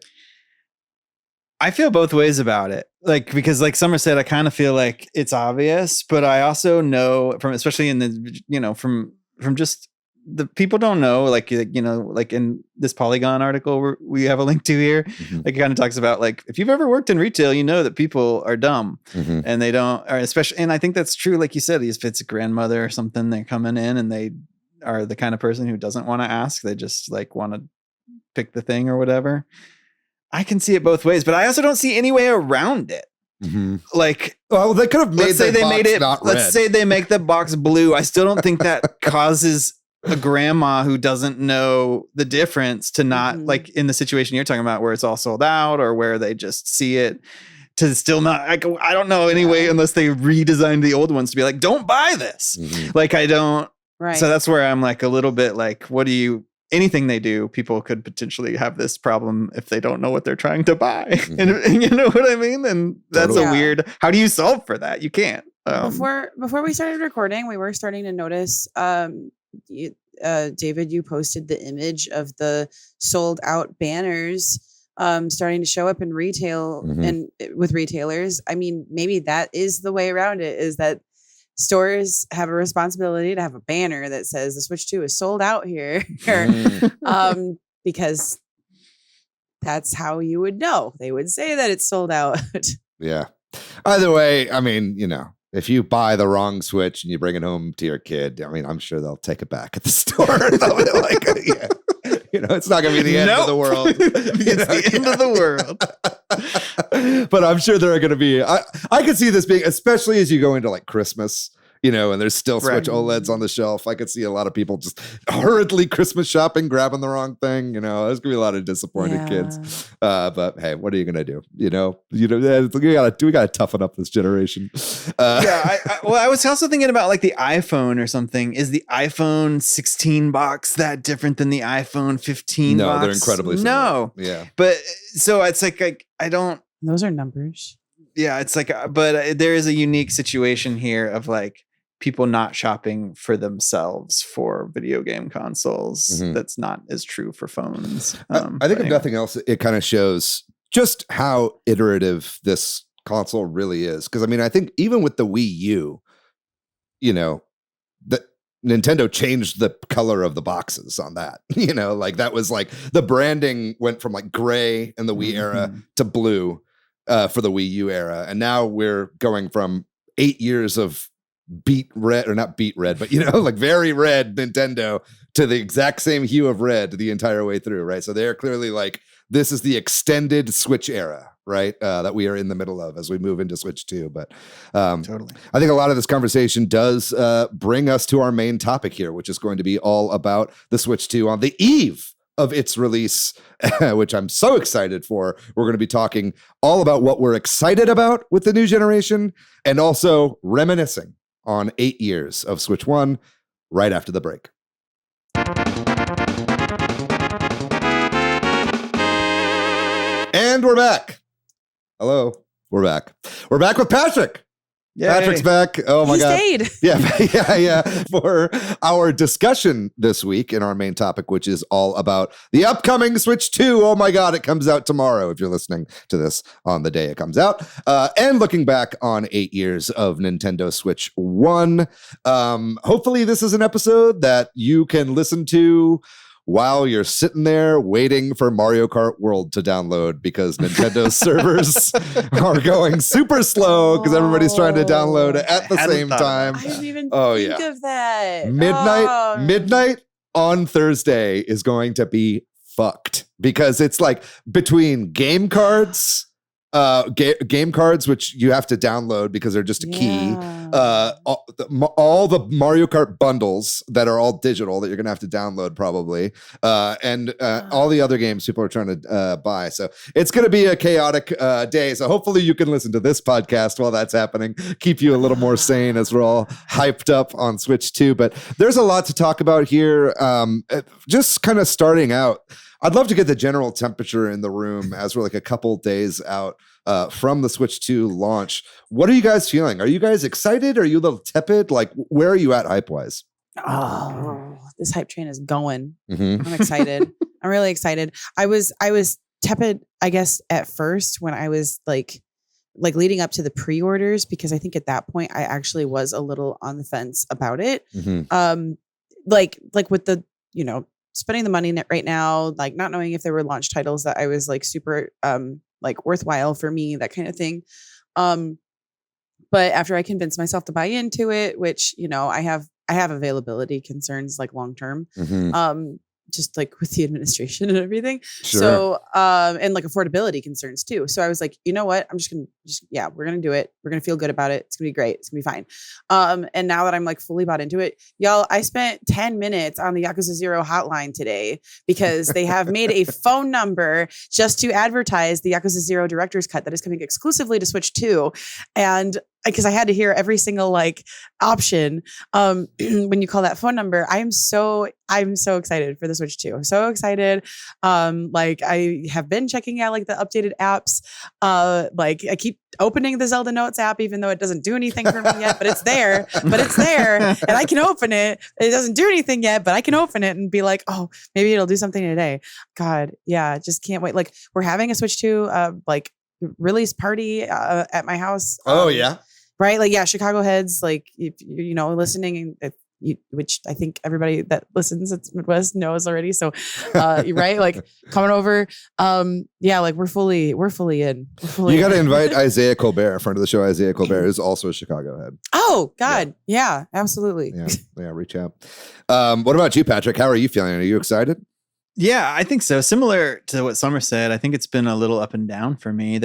I feel both ways about it. Because like Summer said, I kind of feel like it's obvious, but I also know especially in the, from just the people don't know, like in this Polygon article we have a link to here, like it kind of talks about like if you've ever worked in retail, you know that people are dumb and they don't, or especially, and I think that's true, like you said, if it's a grandmother or something, they're coming in and they are the kind of person who doesn't want to ask, they just like want to pick the thing or whatever. I can see it both ways, but I also don't see any way around it. Like, well, they could have made let's say they make the box blue. I still don't think that causes a grandma who doesn't know the difference to not like in the situation you're talking about where it's all sold out or where they just see it to still not, I don't know anyway, unless they redesigned the old ones to be like, don't buy this. Like, I don't. Right. So that's where I'm like a little bit like, anything they do, people could potentially have this problem if they don't know what they're trying to buy. And you know what I mean? And that's a weird, how do you solve for that? You can't. Before we started recording, we were starting to notice, David, you posted the image of the sold out banners starting to show up in retail and with retailers. I mean, maybe that is the way around it, is that stores have a responsibility to have a banner that says the Switch 2 is sold out here, because that's how you would know. They would say that it's sold out. Yeah. Either way, I mean, if you buy the wrong Switch and you bring it home to your kid, I mean, I'm sure they'll take it back at the store. It's not going to be the end of the world. It's the end of the world. But I'm sure there are going to be, I could see this being, especially as you go into like Christmas, and there's still Switch OLEDs on the shelf. I could see a lot of people just hurriedly Christmas shopping, grabbing the wrong thing. There's going to be a lot of disappointed kids. But hey, what are you going to do? We got to toughen up this generation. I was also thinking about like the iPhone or something. Is the iPhone 16 box that different than the iPhone 15 box? No, they're incredibly similar. No. Yeah. But so it's like I don't. Those are numbers. Yeah, it's like, but there is a unique situation here of like people not shopping for themselves for video game consoles. That's not as true for phones. I think if nothing else, it kind of shows just how iterative this console really is. Because I mean, I think even with the Wii U, that Nintendo changed the color of the boxes on that. Like that was like the branding went from like gray in the Wii era to blue for the Wii U era, and now we're going from 8 years of beet red, or not beet red, but like very red Nintendo to the exact same hue of red the entire way through, right? So they're clearly like, this is the extended Switch era, right? That we are in the middle of as we move into Switch 2. But totally, I think a lot of this conversation does bring us to our main topic here, which is going to be all about the Switch 2 on the eve of its release, which I'm so excited for. We're going to be talking all about what we're excited about with the new generation and also reminiscing on 8 years of Switch 1 right after the break. And we're back. Hello. We're back. We're back with Patrick. Yay. Patrick's back. Oh my God. Stayed. Yeah. For our discussion this week in our main topic, which is all about the upcoming Switch 2. Oh my God. It comes out tomorrow if you're listening to this on the day it comes out. And looking back on 8 years of Nintendo Switch 1. Hopefully this is an episode that you can listen to while you're sitting there waiting for Mario Kart World to download, because Nintendo's servers are going super slow because everybody's trying to download it at the same time. I didn't even think of that. Midnight on Thursday is going to be fucked, because it's like between game cards, which you have to download because they're just a key. All the Mario Kart bundles that are all digital that you're going to have to download probably. And all the other games people are trying to buy. So it's going to be a chaotic day. So hopefully you can listen to this podcast while that's happening. Keep you a little more sane as we're all hyped up on Switch 2. But there's a lot to talk about here. Just kind of starting out, I'd love to get the general temperature in the room as we're like a couple days out from the Switch 2 launch. What are you guys feeling? Are you guys excited? Are you a little tepid? Like, where are you at hype-wise? Oh, this hype train is going. I'm excited. I'm really excited. I was tepid, I guess, at first when I was like leading up to the pre-orders, because I think at that point I actually was a little on the fence about it. like with the, spending the money right now, like not knowing if there were launch titles that I was like super like worthwhile for me, that kind of thing. But after I convinced myself to buy into it, which, I have availability concerns like long term. Just like with the administration and everything. Sure. So, and like affordability concerns too. So I was like, you know what? I'm we're going to do it. We're going to feel good about it. It's going to be great. It's going to be fine. And now that I'm like fully bought into it, y'all, I spent 10 minutes on the Yakuza 0 hotline today because they have made a phone number just to advertise the Yakuza 0 director's cut that is coming exclusively to Switch 2. And because I had to hear every single like option when you call that phone number. I'm so excited for the Switch 2. I'm so excited. Like I have been checking out like the updated apps. Like I keep opening the Zelda Notes app, even though it doesn't do anything for me yet, but it's there. And I can open it. It doesn't do anything yet, but I can open it and be like, oh, maybe it'll do something today. God, yeah, just can't wait. Like we're having a Switch 2 like release party at my house. Oh yeah. Right. Like, yeah, Chicago Headz, like, if listening, which I think everybody that listens at Midwest knows already. So, right. Like coming over. Yeah, like we're fully in. You got to invite Isaiah Colbert, friend of the show. Isaiah Colbert is also a Chicago head. Oh God. Yeah, absolutely. Yeah. Reach out. What about you, Patrick? How are you feeling? Are you excited? Yeah, I think so. Similar to what Summer said, I think it's been a little up and down for me.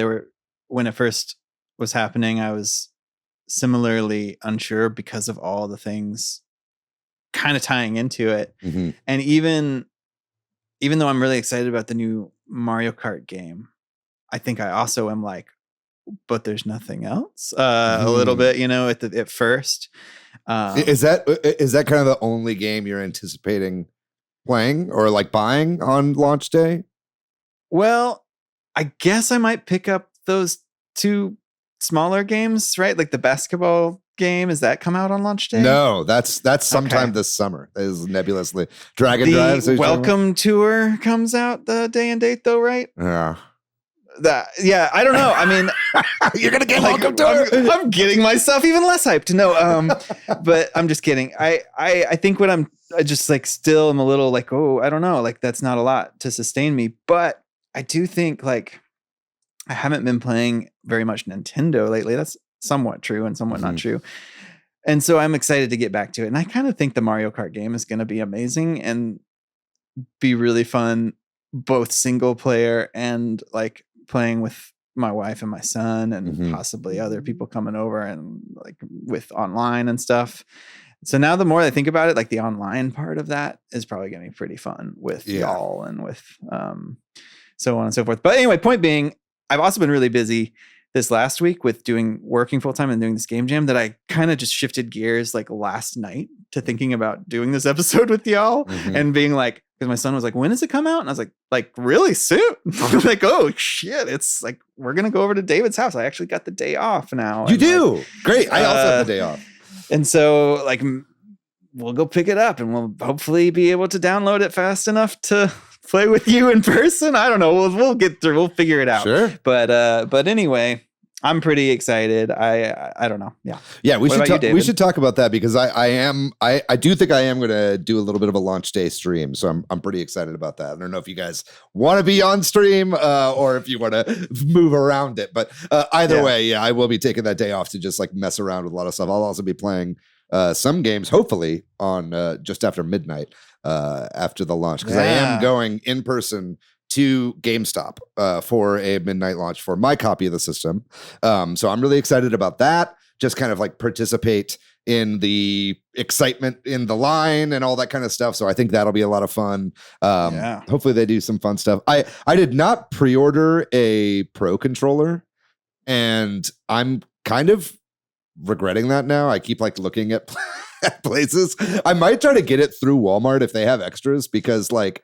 When it first was happening, I was similarly unsure because of all the things kind of tying into it. Mm-hmm. And even though I'm really excited about the new Mario Kart game, I think I also am like, but there's nothing else a little bit, at first. Is that kind of the only game you're anticipating playing or like buying on launch day? Well, I guess I might pick up those two smaller games, right? Like the basketball game. Does that come out on launch day? No, that's sometime this summer. That is nebulously. Dragon Drive. The Welcome Tour comes out the day and date though, right? Yeah. I don't know. I mean, you're gonna get Welcome Tour. I'm getting myself even less hyped. No, but I'm just kidding. I think I just like still am a little like, oh, I don't know. Like that's not a lot to sustain me. But I do think like I haven't been playing very much Nintendo lately. That's somewhat true and somewhat not true. And so I'm excited to get back to it. And I kind of think the Mario Kart game is going to be amazing and be really fun, both single player and like playing with my wife and my son and possibly other people coming over and like with online and stuff. So now the more I think about it, like the online part of that is probably going to be pretty fun with y'all and with so on and so forth. But anyway, point being, I've also been really busy this last week with working full time and doing this game jam that I kind of just shifted gears like last night to thinking about doing this episode with y'all and being like, because my son was like, when does it come out? And I was like really soon? Like, oh shit. It's like, we're going to go over to David's house. I actually got the day off now. You do? Great. I also have the day off. And so like, we'll go pick it up and we'll hopefully be able to download it fast enough to play with you in person. I don't know. We'll get through. We'll figure it out. Sure. But anyway, I'm pretty excited. I don't know. Yeah. We should talk about that because I do think I am going to do a little bit of a launch day stream. So I'm pretty excited about that. I don't know if you guys want to be on stream or if you want to move around it, but either way, I will be taking that day off to just like mess around with a lot of stuff. I'll also be playing some games, hopefully on just after midnight after the launch, because I am going in person to GameStop for a midnight launch for my copy of the system. So I'm really excited about that. Just kind of like participate in the excitement in the line and all that kind of stuff. So I think that'll be a lot of fun. Hopefully they do some fun stuff. I did not pre-order a Pro controller, and I'm kind of regretting that now. I keep like looking at places. I might try to get it through Walmart if they have extras, because like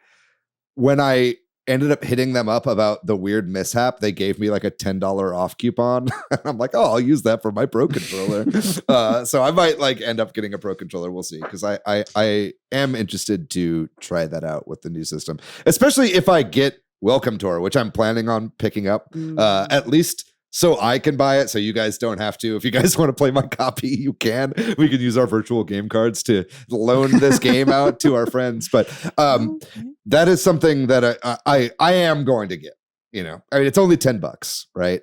when I ended up hitting them up about the weird mishap, they gave me like a $10 off coupon. I'm like, oh, I'll use that for my Pro controller. So I might like end up getting a Pro controller. We'll see. Because I am interested to try that out with the new system, especially if I get Welcome Tour, which I'm planning on picking up at least so I can buy it, so you guys don't have to. If you guys want to play my copy, you can. We can use our virtual game cards to loan this game out to our friends. But that is something that I am going to get. You know, I mean, it's only $10, right?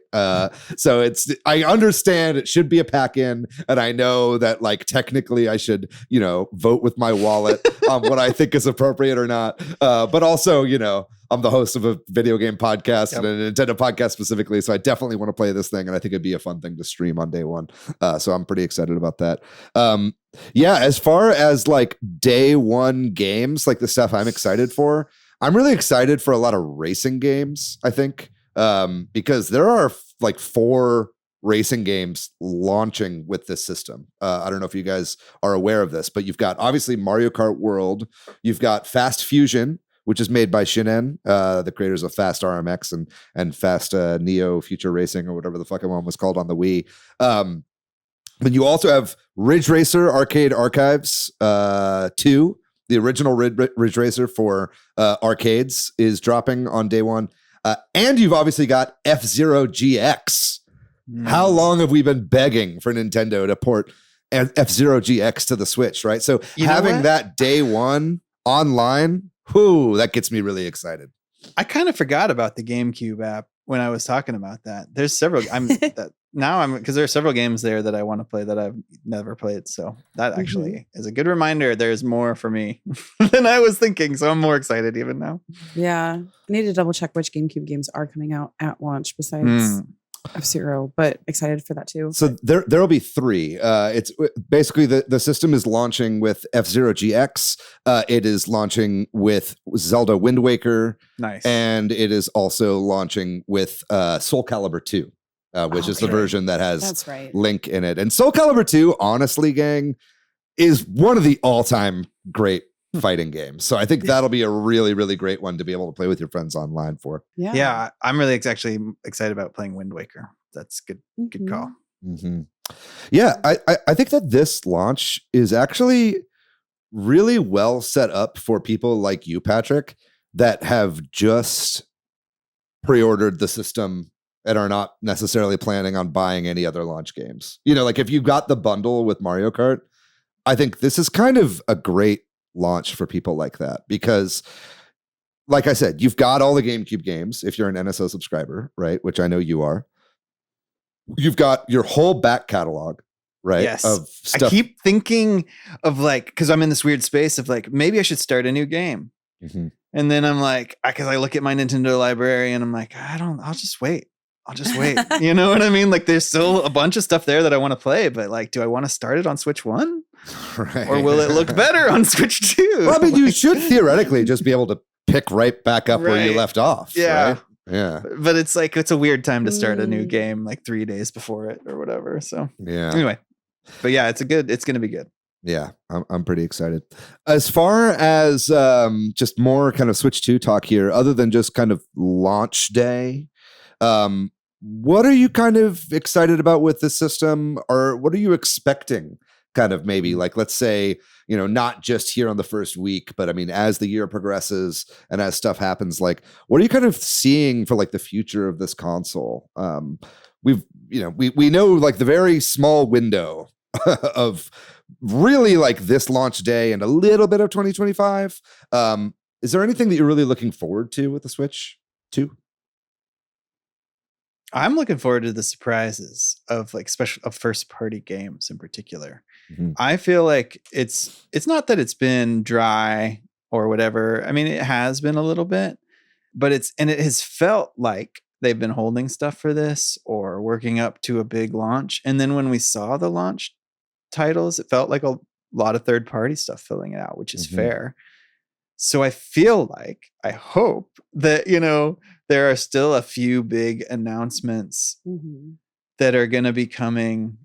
So I understand it should be a pack in, and I know that like technically I should, you know, vote with my wallet on what I think is appropriate or not. But also, you know, I'm the host of a video game podcast and a Nintendo podcast specifically, so I definitely want to play this thing, and I think it'd be a fun thing to stream on day one. So I'm pretty excited about that. Yeah, as far as like day one games, like the stuff I'm excited for. I'm really excited for a lot of racing games, I think, because there are like 4 racing games launching with this system. I don't know if you guys are aware of this, but you've got obviously Mario Kart World. You've got Fast Fusion, which is made by Shinen, the creators of Fast RMX and Fast Neo Future Racing or whatever the fucking one was called on the Wii. But you also have Ridge Racer Arcade Archives 2. The original Ridge Racer for arcades is dropping on day one. And you've obviously got F-Zero GX. How long have we been begging for Nintendo to port F-Zero GX to the Switch, right? So having that day one online, that gets me really excited. I kind of forgot about the GameCube app when I was talking about that. There's several. Because there are several games there that I want to play that I've never played. So that actually is a good reminder. There's more for me than I was thinking. So I'm more excited even now. Yeah. I need to double check which GameCube games are coming out at launch besides F-Zero, but excited for that too. So there'll be 3. It's basically the system is launching with F-Zero GX. It is launching with Zelda Wind Waker. Nice. And it is also launching with Soul Calibur 2. Which is the version that has Link in it. And Soul Calibur 2, honestly, gang, is one of the all-time great fighting games. So I think that'll be a really, really great one to be able to play with your friends online for. Yeah, I'm really actually excited about playing Wind Waker. That's good. Good call. Yeah, I think that this launch is actually really well set up for people like you, Patrick, that have just pre-ordered the system and are not necessarily planning on buying any other launch games. You know, like if you got the bundle with Mario Kart, I think this is kind of a great launch for people like that because, like I said, you've got all the GameCube games if you're an NSO subscriber, right? Which I know you are. You've got your whole back catalog, right? Yes. Of stuff. I keep thinking of like, because I'm in this weird space of like, maybe I should start a new game. And then I'm like, because I look at my Nintendo library and I'm like, I'll just wait. You know what I mean? Like there's still a bunch of stuff there that I want to play, but like, do I want to start it on Switch 1? Right. Or will it look better on Switch 2? Well, I mean, you should theoretically just be able to pick right back up where you left off. Yeah. Right? Yeah. But it's like, it's a weird time to start a new game like 3 days before it or whatever. So anyway, but yeah, it's going to be good. Yeah, I'm pretty excited. As far as just more kind of Switch 2 talk here, other than just kind of launch day, what are you kind of excited about with this system, or what are you expecting? Kind of maybe like, let's say, you know, not just here on the first week, but I mean, as the year progresses and as stuff happens, like, what are you kind of seeing for like the future of this console? We know like the very small window of really like this launch day and a little bit of 2025. Is there anything that you're really looking forward to with the Switch 2? I'm looking forward to the surprises of like of first party games in particular. I feel like it's not that it's been dry or whatever. I mean, it has been a little bit, but it has felt like they've been holding stuff for this or working up to a big launch. And then when we saw the launch titles, it felt like a lot of third party stuff filling it out, which is fair. So I feel like, I hope that, you know, there are still a few big announcements that are going to be coming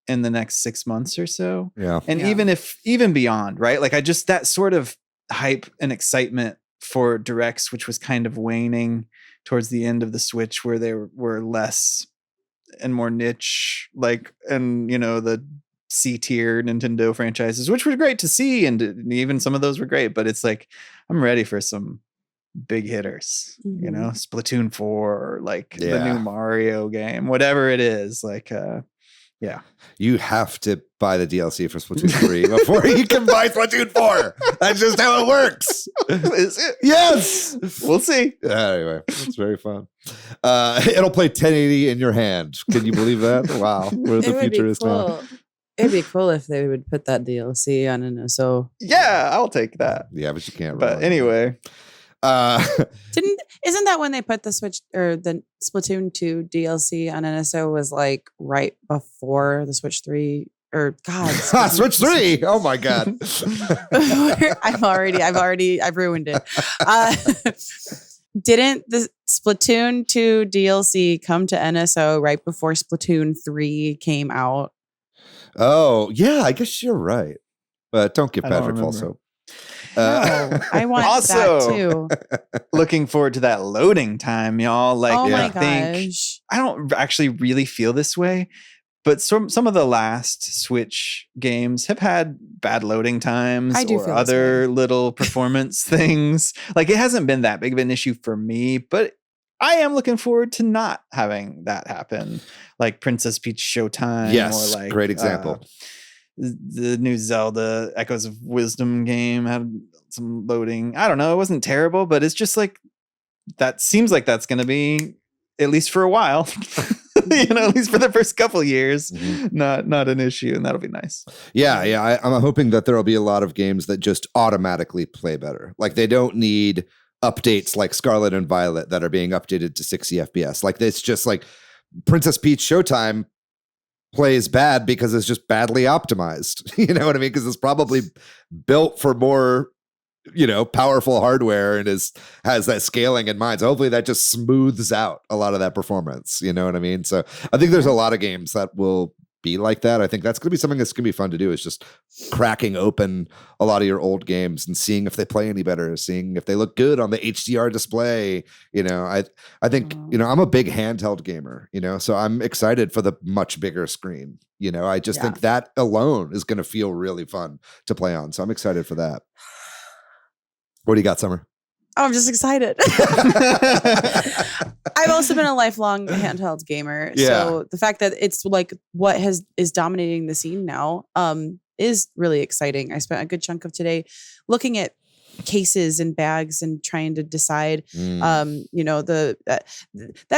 in the next 6 months or so. Yeah. And even beyond, right? Like that sort of hype and excitement for directs, which was kind of waning towards the end of the Switch, where they were less and more niche, like, and, you know, the C-tier Nintendo franchises, which were great to see, and even some of those were great, but it's like I'm ready for some big hitters, Mhm. Splatoon 4 or like the Yeah. new Mario game, whatever it is. Like, yeah. You have to buy the DLC for Splatoon 3 before you can buy Splatoon 4. That's just how it works. Is it? Yes. We'll see. Anyway, it's very fun. It'll play 1080 in your hand. Can you believe that? Wow. Where the future is now. It'd be cool if they would put that DLC on an SO. Yeah, I'll take that. Yeah, but you can't. But anyway. Isn't that when they put the Switch or the Splatoon 2 DLC on NSO was like right before the Switch 3 or God Switch 3. Oh my God. I've ruined it. Didn't the Splatoon 2 DLC come to NSO right before Splatoon 3 came out? Oh, yeah, I guess you're right. But don't give Patrick false hope. No, I want Also, that too. Looking forward to that loading time, y'all. Like, Oh my I gosh. don't actually really feel this way, but some of the last Switch games have had bad loading times I do or feel this other way. little performance things. Like, it hasn't been that big of an issue for me, but I am looking forward to not having that happen. Like Princess Peach Showtime. Yes, or like, great example. The new Zelda Echoes of Wisdom game had some loading. I don't know. It wasn't terrible, but it's just like, that seems like that's going to be, at least for a while, at least for the first couple years, not an issue. And that'll be nice. Yeah. I'm hoping that there'll be a lot of games that just automatically play better. Like they don't need updates like Scarlet and Violet that are being updated to 60 FPS. Like it's just like Princess Peach Showtime plays bad because it's just badly optimized. You know what I mean? Because it's probably built for more, powerful hardware and has that scaling in mind. So hopefully that just smooths out a lot of that performance. You know what I mean? So I think there's a lot of games that will be like that. I think that's going to be something that's going to be fun to do, is just cracking open a lot of your old games and seeing if they play any better, seeing if they look good on the HDR display. I think, I'm a big handheld gamer, so I'm excited for the much bigger screen. I just think that alone is going to feel really fun to play on. So I'm excited for that. What do you got, Summer? Oh, I'm just excited. I've also been a lifelong handheld gamer. Yeah. So the fact that it's like what is dominating the scene now is really exciting. I spent a good chunk of today looking at cases and bags and trying to decide, that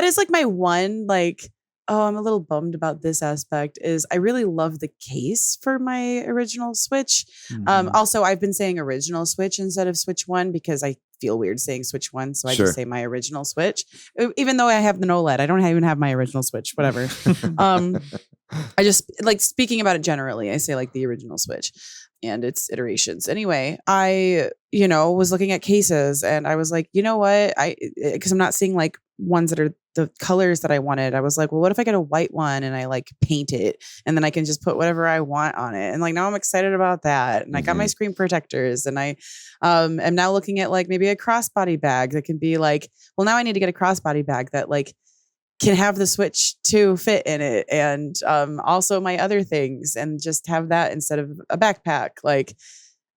is like my one, like, oh, I'm a little bummed about this aspect is I really love the case for my original Switch. Also, I've been saying original Switch instead of Switch 1 because I feel weird saying Switch 1. So I just say my original Switch, even though I have the OLED. I don't even have my original Switch, whatever. I just like speaking about it generally. I say like the original Switch and its iterations. Anyway, I, was looking at cases and I was like, you know what? Because I'm not seeing like ones that are the colors that I wanted. I was like, well, what if I get a white one and I like paint it and then I can just put whatever I want on it? And like, now I'm excited about that. And I got my screen protectors and I am now looking at like maybe a crossbody bag that can be like, well, now I need to get a crossbody bag that like can have the Switch 2 fit in it. And also my other things and just have that instead of a backpack. Like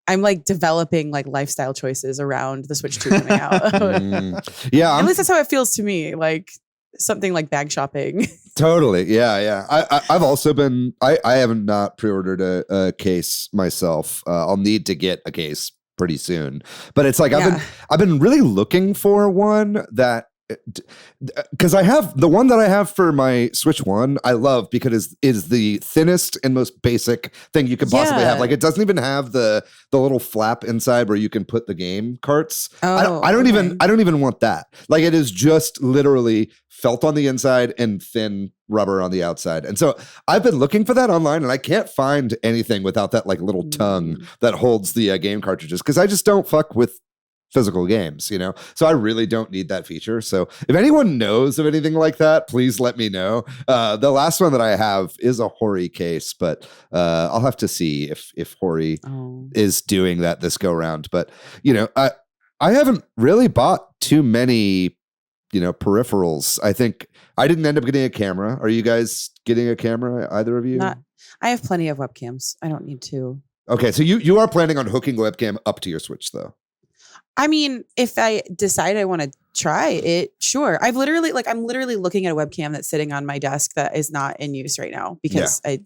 I'm like developing like lifestyle choices around the Switch 2 coming out. Yeah. At least that's how it feels to me. Like something like bag shopping. Totally. Yeah. I've also been, I have not pre-ordered a case myself. I'll need to get a case pretty soon, but it's like, I've been really looking for one that, because I have the one that I have for my Switch 1 I love because is the thinnest and most basic thing you could possibly have. Like it doesn't even have the little flap inside where you can put the game carts. I don't even want that. Like it is just literally felt on the inside and thin rubber on the outside. And so I've been looking for that online and I can't find anything without that like little tongue that holds the game cartridges, because I just don't fuck with physical games, so I really don't need that feature. So if anyone knows of anything like that, please let me know. The last one that I have is a Hori case, but I'll have to see if Hori is doing that this go round. But I haven't really bought too many peripherals. I think I didn't end up getting a camera. Are you guys getting a camera, either of you? I have plenty of webcams. I don't need to. Okay, so you are planning on hooking a webcam up to your Switch though? I mean, if I decide I want to try it, sure. I'm literally looking at a webcam that's sitting on my desk that is not in use right now because I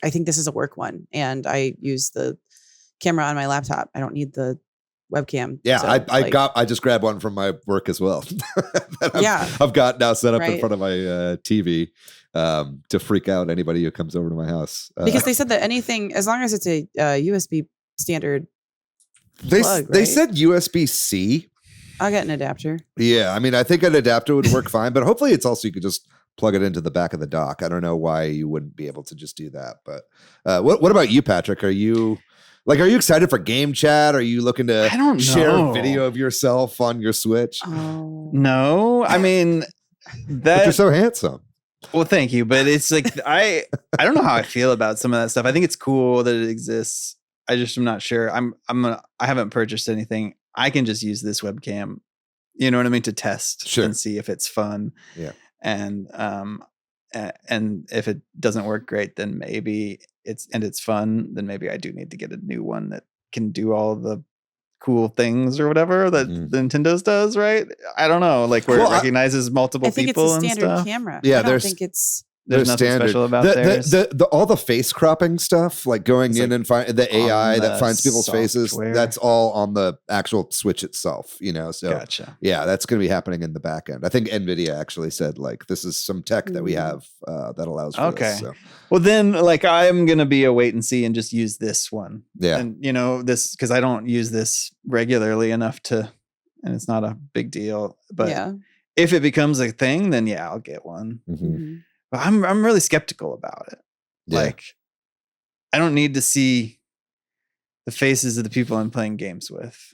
think this is a work one and I use the camera on my laptop. I don't need the webcam. Yeah, So, I just grabbed one from my work as well. I've got now set up in front of my TV to freak out anybody who comes over to my house. Because they said that anything, as long as it's a USB standard plug, they said USB-C. I'll get an adapter. Yeah, I mean, I think an adapter would work fine, but hopefully it's also you could just plug it into the back of the dock. I don't know why you wouldn't be able to just do that. But what about you, Patrick? Are you excited for game chat? Are you looking to share a video of yourself on your Switch? Oh. No, I mean but you're so handsome. Well, thank you, but it's like I don't know how I feel about some of that stuff. I think it's cool that it exists. I just am not sure. I haven't purchased anything. I can just use this webcam, you know what I mean, to test and see if it's fun. Yeah. And if it doesn't work great, then maybe it's fun, then maybe I do need to get a new one that can do all the cool things or whatever that Nintendo's does, right? I don't know, like where it recognizes multiple people and stuff. I think it's a standard camera. Yeah, I don't think it's there's nothing standard. Special about theirs. All the face cropping stuff, like going in and find the AI that finds people's faces, that's all on the actual Switch itself, you know? So gotcha. Yeah, that's going to be happening in the back end. I think NVIDIA actually said like, this is some tech that we have that allows for this. So. Well, then like I'm going to be a wait and see and just use this one. Yeah. And you know, this, because I don't use this regularly enough to, and it's not a big deal, but if it becomes a thing, then I'll get one. But I'm really skeptical about it. Yeah. Like, I don't need to see the faces of the people I'm playing games with.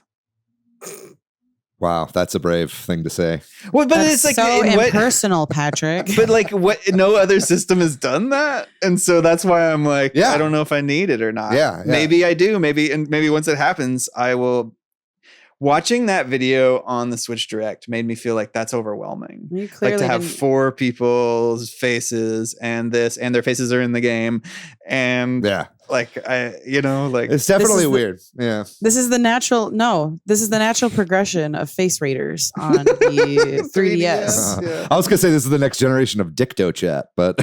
Wow, that's a brave thing to say. Well, but that's it's like so impersonal, Patrick. But like, what? No other system has done that, and so that's why I'm like, I don't know if I need it or not. Yeah. Maybe I do. Maybe once it happens, I will. Watching that video on the Switch Direct made me feel like that's overwhelming. Like to have 4 people's faces and their faces are in the game. And like, it's definitely weird. This is the natural progression of face raiders on the 3DS. I was going to say this is the next generation of Dicto chat, but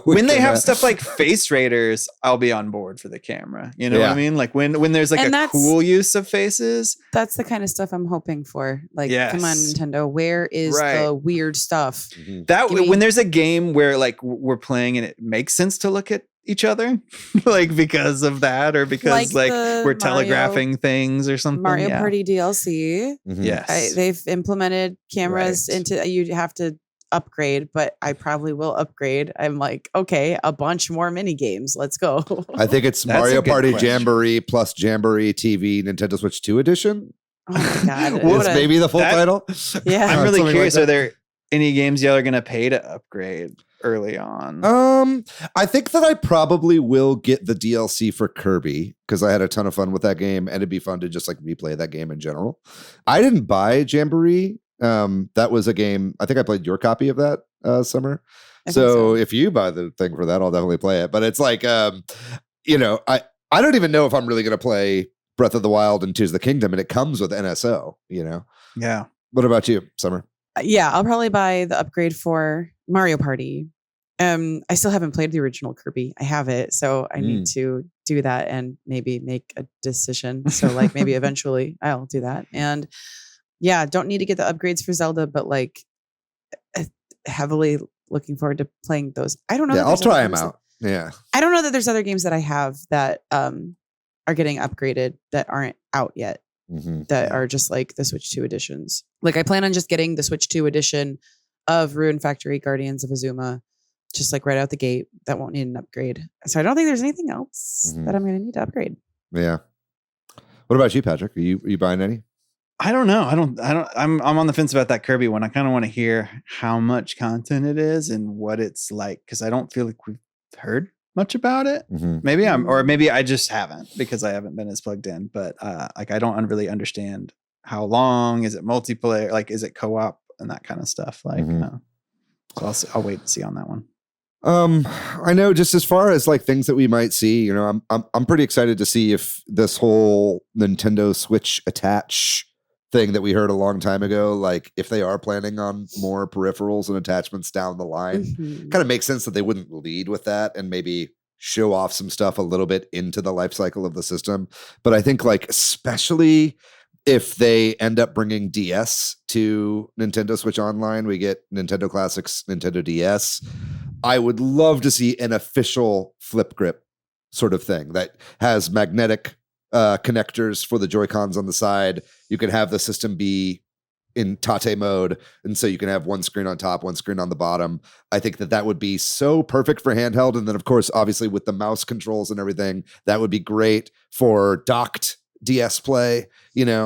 when they have stuff like face raiders, I'll be on board for the camera. You know what I mean? Like when there's like a cool use of faces. That's the kind of stuff I'm hoping for. Like, come on, Nintendo, where is the weird stuff? When there's a game where like we're playing and it makes sense to look at each other, like because of that, or because like we're telegraphing things or something. Mario Party DLC. Yes, they've implemented cameras into. You have to upgrade, but I probably will upgrade. I'm like, okay, a bunch more mini games. Let's go. I think it's Mario Party Jamboree plus Jamboree TV Nintendo Switch 2 edition. Oh my god! Was maybe the full title? Yeah, I'm really curious. Are there any games y'all are going to pay to upgrade early on? I think that I probably will get the DLC for Kirby because I had a ton of fun with that game, and it'd be fun to just like replay that game in general. I didn't buy Jamboree. That was a game. I think I played your copy of that Summer. So if you buy the thing for that, I'll definitely play it. But it's like, I don't even know if I'm really going to play Breath of the Wild and Tears of the Kingdom, and it comes with NSO, you know? Yeah. What about you, Summer? Yeah, I'll probably buy the upgrade for Mario Party. I still haven't played the original Kirby. I have it, so I need to do that and maybe make a decision. So like maybe eventually I'll do that. And don't need to get the upgrades for Zelda, but like heavily looking forward to playing those. I don't know. Yeah, I'll try them out. I don't know that there's other games that I have that are getting upgraded that aren't out yet. That are just like the Switch 2 editions. Like I plan on just getting the Switch 2 edition of Ruin Factory Guardians of Azuma, just like right out the gate. That won't need an upgrade. So I don't think there's anything else that I'm going to need to upgrade. Yeah. What about you, Patrick? Are you buying any? I don't know. I'm on the fence about that Kirby one. I kind of want to hear how much content it is and what it's like, because I don't feel like we've heard much about it. Maybe maybe I just haven't because I haven't been as plugged in, but like I don't really understand how long. Is it multiplayer? Like, is it co-op and that kind of stuff? Like, so I'll wait and see on that one. I know just as far as like things that we might see, you know, I'm pretty excited to see if this whole Nintendo Switch attach thing that we heard a long time ago. Like if they are planning on more peripherals and attachments down the line, Mhm. kind of makes sense that they wouldn't lead with that and maybe show off some stuff a little bit into the life cycle of the system. But I think like especially if they end up bringing DS to Nintendo Switch Online, we get Nintendo Classics, Nintendo DS. I would love to see an official flip grip sort of thing that has magnetic connectors for the Joy-Cons on the side. You can have the system be in Tate mode, and so you can have one screen on top, one screen on the bottom. I think that would be so perfect for handheld. And then, of course, obviously with the mouse controls and everything, that would be great for docked DS play,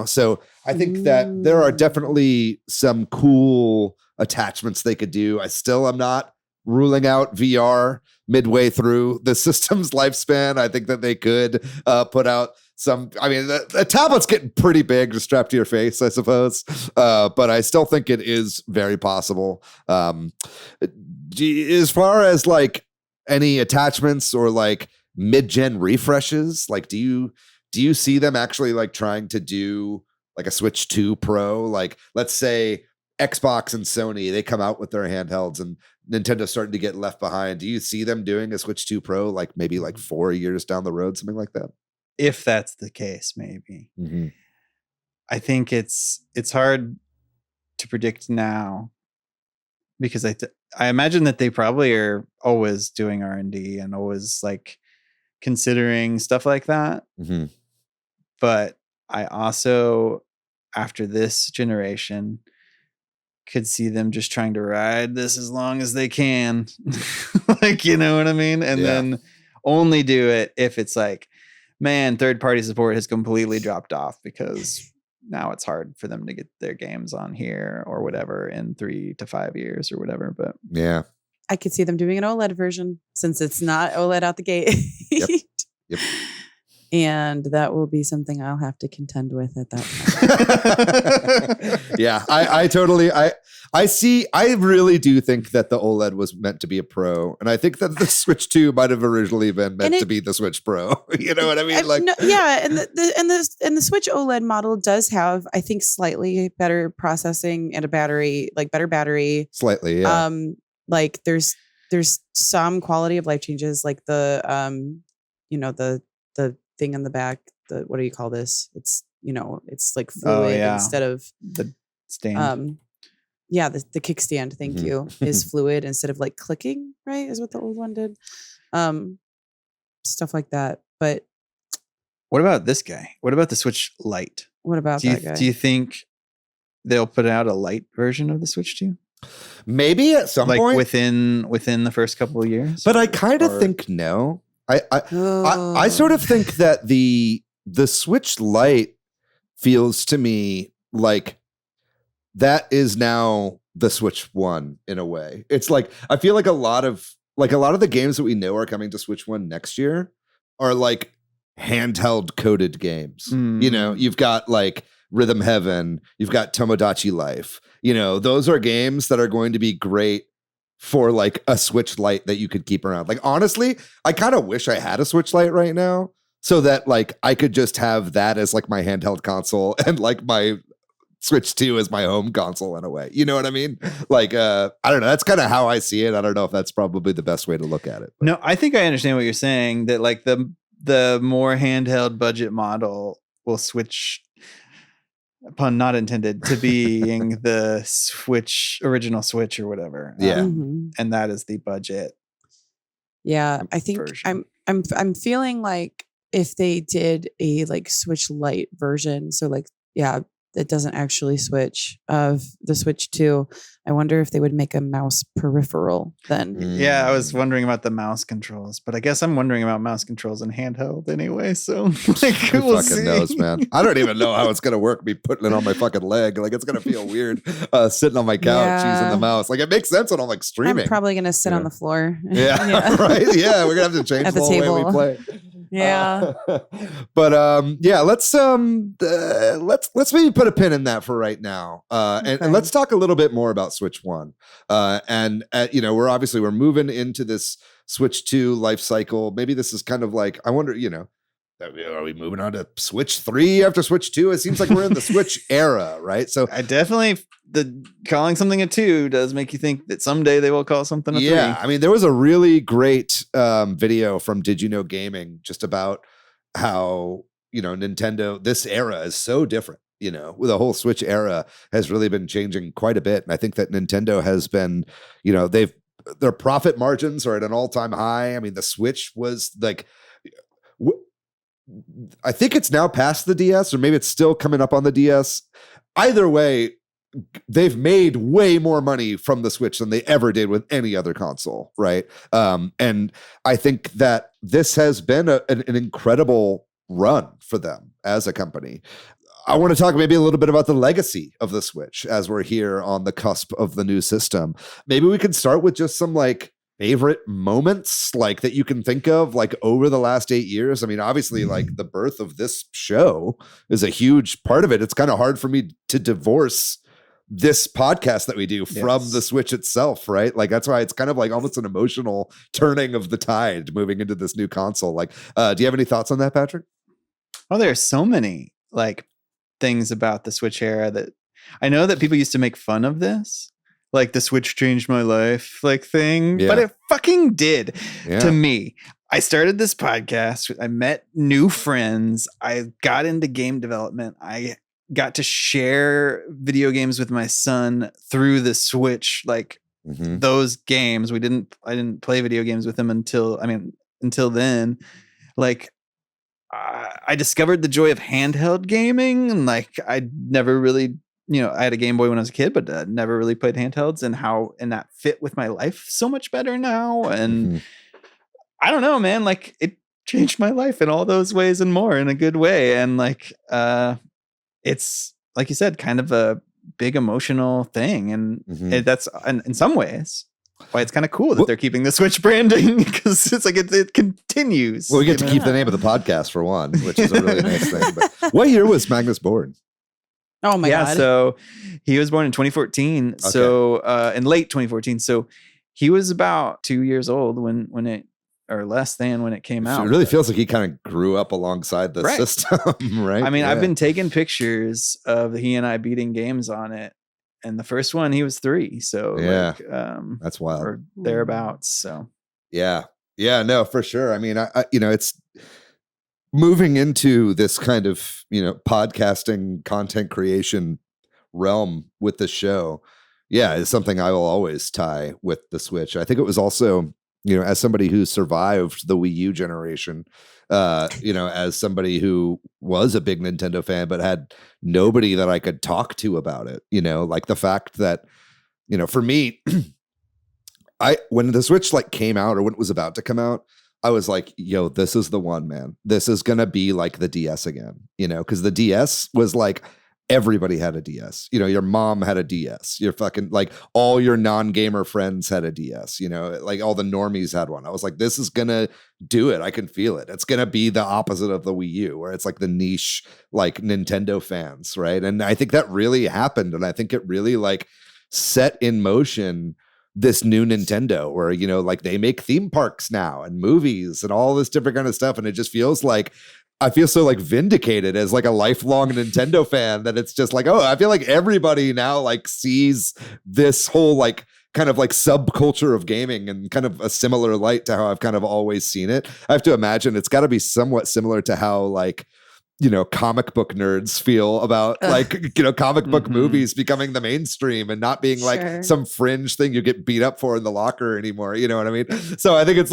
So I think that there are definitely some cool attachments they could do. I still am not ruling out VR midway through the system's lifespan. I think that they could put out some, the tablet's getting pretty big to strap to your face, I suppose. But I still think it is very possible. As far as like any attachments or like mid-gen refreshes, like do you see them actually like trying to do like a Switch 2 Pro? Like let's say Xbox and Sony, they come out with their handhelds and Nintendo's starting to get left behind. Do you see them doing a Switch 2 Pro like maybe like 4 years down the road, something like that? If that's the case, maybe. Mm-hmm. I think it's hard to predict now because I imagine that they probably are always doing R&D and always like considering stuff like that. Mm-hmm. But I also, after this generation, could see them just trying to ride this as long as they can. Like, you know what I mean? And then only do it if it's like, man, third-party support has completely dropped off because now it's hard for them to get their games on here or whatever in 3 to 5 years or whatever. But yeah, I could see them doing an OLED version since it's not OLED out the gate. Yep. And that will be something I'll have to contend with at that point. Yeah, I really do think that the OLED was meant to be a Pro. And I think that the Switch 2 might have originally been meant to be the Switch Pro. You know what I mean? Like, and the Switch OLED model does have, I think, slightly better processing and a battery, like better battery. Slightly, yeah. Like there's some quality of life changes, like the thing in the back, what do you call this? It's it's like fluid instead of the stand. The kickstand, thank you, is fluid instead of like clicking, right? Is what the old one did. Stuff like that. But what about this guy? What about the Switch Lite? What about that guy? Do you think they'll put out a Lite version of the Switch 2? Maybe at some point within the first couple of years. But I kind of think no. I sort of think that the Switch Lite feels to me like that is now the Switch 1 in a way. It's like I feel like a lot of the games that we know are coming to Switch 1 next year are like handheld coded games. You've got like Rhythm Heaven, you've got Tomodachi Life. Those are games that are going to be great for like a Switch Lite that you could keep around. Like, honestly, I kind of wish I had a Switch Lite right now so that like I could just have that as like my handheld console and like my Switch 2 as my home console in a way. You know what I mean? Like, I don't know. That's kind of how I see it. I don't know if that's probably the best way to look at it. No, I think I understand what you're saying, that like the more handheld budget model will switch, pun not intended, to being the original Switch or whatever. Yeah. And that is the budget. Yeah, I think version. I'm feeling like if they did a like Switch Lite version, so like it doesn't actually switch of the Switch 2. I wonder if they would make a mouse peripheral then. Yeah, I was wondering about the mouse controls, but I guess I'm wondering about mouse controls in handheld anyway. So like, who fucking knows, man? I don't even know how it's gonna work. Me putting it on my fucking leg, like it's gonna feel weird sitting on my couch using the mouse. Like it makes sense when I'm like streaming. I'm probably gonna sit on the floor. Yeah, right. Yeah, we're gonna have to change the whole way we play. Yeah. But let's maybe put a pin in that for right now. And let's talk a little bit more about Switch 1. We're moving into this Switch 2 life cycle. Maybe this is kind of like, I wonder, Are we moving on to Switch 3 after Switch 2? It seems like we're in the Switch era, right? So I definitely calling something a 2 does make you think that someday they will call something a 3. Yeah, I mean, there was a really great video from Did You Know Gaming just about how, Nintendo, this era is so different. The whole Switch era has really been changing quite a bit. And I think that Nintendo has been, their profit margins are at an all-time high. I mean, the Switch was like, I think it's now past the DS, or maybe it's still coming up on the DS. Either way, they've made way more money from the Switch than they ever did with any other console, right? And I think that this has been an incredible run for them as a company. I want to talk maybe a little bit about the legacy of the Switch as we're here on the cusp of the new system. Maybe we can start with just some favorite moments that you can think of over the last 8 years. I mean, obviously the birth of this show is a huge part of it. It's kind of hard for me to divorce this podcast that we do from the Switch itself, right? That's why it's kind of almost an emotional turning of the tide moving into this new console. Do you have any thoughts on that, Patrick? Oh, there are so many things about the Switch era that I know that people used to make fun of this. The Switch changed my life thing, but it fucking did to me. I started this podcast. I met new friends. I got into game development. I got to share video games with my son through the Switch. Those games, I didn't play video games with him until then. I discovered the joy of handheld gaming, and I never really, I had a Game Boy when I was a kid, but never really played handhelds, and that fit with my life so much better now. And I don't know, man, it changed my life in all those ways and more in a good way. And it's like you said, kind of a big emotional thing. And that's in some ways why it's kind of cool that they're keeping the Switch branding, because it's it continues. Well, we get to keep the name of the podcast for one, which is a really nice thing. But what year was Magnus born? Oh my God. So he was born in 2014. Okay. So in late 2014. So he was about 2 years old when it, or less than when it came out. It really feels like he kind of grew up alongside the system, right? I mean, I've been taking pictures of he and I beating games on it. And the first one, he was 3. So that's wild. Or thereabouts. So yeah, no, for sure. I mean, I it's moving into this kind of, podcasting content creation realm with the show. Yeah, it's something I will always tie with the Switch. I think it was also, as somebody who survived the Wii U generation, as somebody who was a big Nintendo fan, but had nobody that I could talk to about it, the fact that, for me, when the Switch came out, or when it was about to come out, I was like, yo, this is the one, man. This is going to be like the DS again, because the DS was everybody had a DS. Your mom had a DS. Your fucking all your non-gamer friends had a DS. All the normies had one. I was like, this is gonna do it. I can feel it. It's gonna be the opposite of the Wii U, where it's the niche Nintendo fans, right? And I think that really happened, and I think it really set in motion this new Nintendo, where they make theme parks now and movies and all this different kind of stuff, and it just feels I feel so vindicated as a lifelong Nintendo fan, that it's just oh, I feel everybody now sees this whole kind of subculture of gaming in kind of a similar light to how I've kind of always seen it. I have to imagine it's got to be somewhat similar to how comic book nerds feel about comic book movies becoming the mainstream and not being some fringe thing you get beat up for in the locker anymore. You know what I mean? So I think it's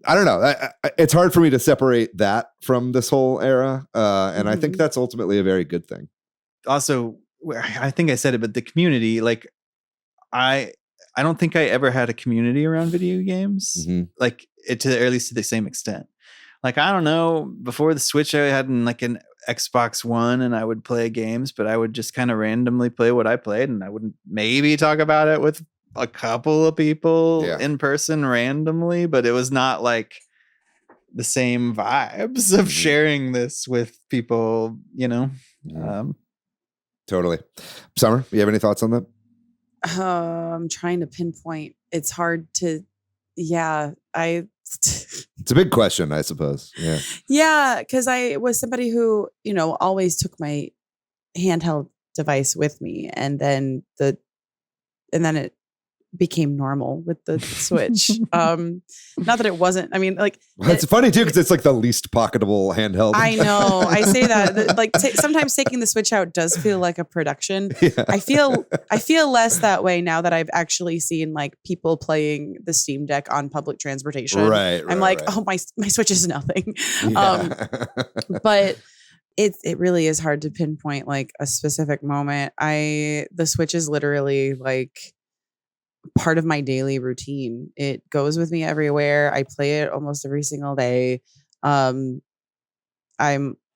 I don't know. It's hard for me to separate that from this whole era. And I think that's ultimately a very good thing. Also, I think I said it, but the community, I don't think I ever had a community around video games, or at least to the same extent. I don't know, before the Switch, I had an Xbox One, and I would play games, but I would just kind of randomly play what I played, and I wouldn't maybe talk about it with a couple of people in person randomly, but it was not the same vibes of sharing this with people, Totally. Summer, you have any thoughts on that? I'm trying to pinpoint. It's hard to, I It's a big question, I suppose. Yeah. Yeah, because I was somebody who, always took my handheld device with me, and then it became normal with the Switch. Not that it wasn't. I mean, like, Well, it's funny too because it's like the least pocketable handheld. I know. I say that. Like, sometimes taking the Switch out does feel like a production. Yeah. I feel less that way now that I've actually seen like people playing the Steam Deck on public transportation. Right. I'm like, oh, my Switch is nothing. Yeah. But it really is hard to pinpoint like a specific moment. The Switch is literally like part of my daily routine. It goes with me everywhere. I play it almost every single day. I'm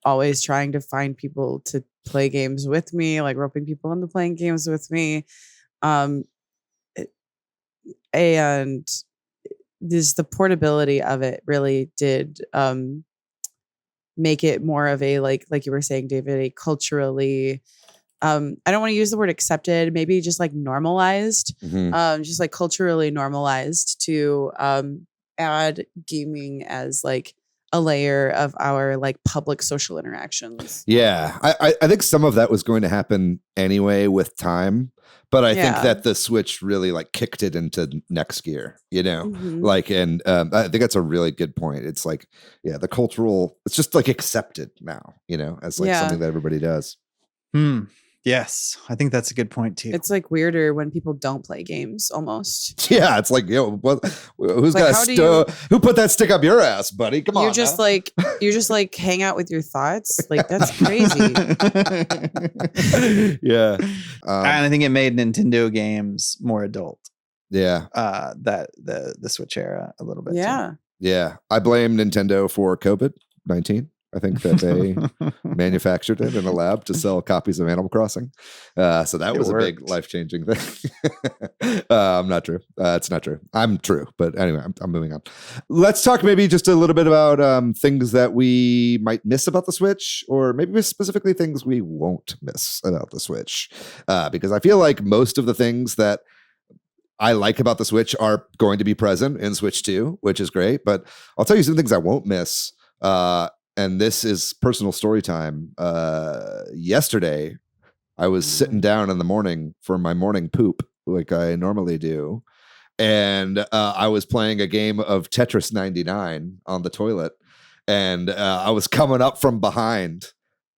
always trying to find people to play games with me, like roping people into playing games with me. And the portability of it really did make it more of a like you were saying, David, a culturally I don't want to use the word accepted, maybe just like normalized, just like culturally normalized to add gaming as like a layer of our like public social interactions. Yeah, I think some of that was going to happen anyway with time, but I think that the Switch really like kicked it into next gear, like, and I think that's a really good point. It's like, yeah, the cultural, it's just like accepted now, as like something that everybody does. Yes, I think that's a good point too. It's like weirder when people don't play games almost. Yeah, it's like, who's like, who put that stick up your ass, buddy? Come on. You just like hang out with your thoughts. Like, that's crazy. Yeah. And I think it made Nintendo games more adult. Yeah. That the Switch era a little bit. Yeah. Too. Yeah. I blame Nintendo for COVID-19. I think that they manufactured it in a lab to sell copies of Animal Crossing. So that was a big life-changing thing. Not true. It's not true. I'm true. But anyway, I'm moving on. Let's talk maybe just a little bit about things that we might miss about the Switch, or maybe specifically things we won't miss about the Switch. Because I feel like most of the things that I like about the Switch are going to be present in Switch 2, which is great. But I'll tell you some things I won't miss. And this is personal story time. Yesterday, I was sitting down in the morning for my morning poop, like I normally do. And I was playing a game of Tetris 99 on the toilet. And I was coming up from behind,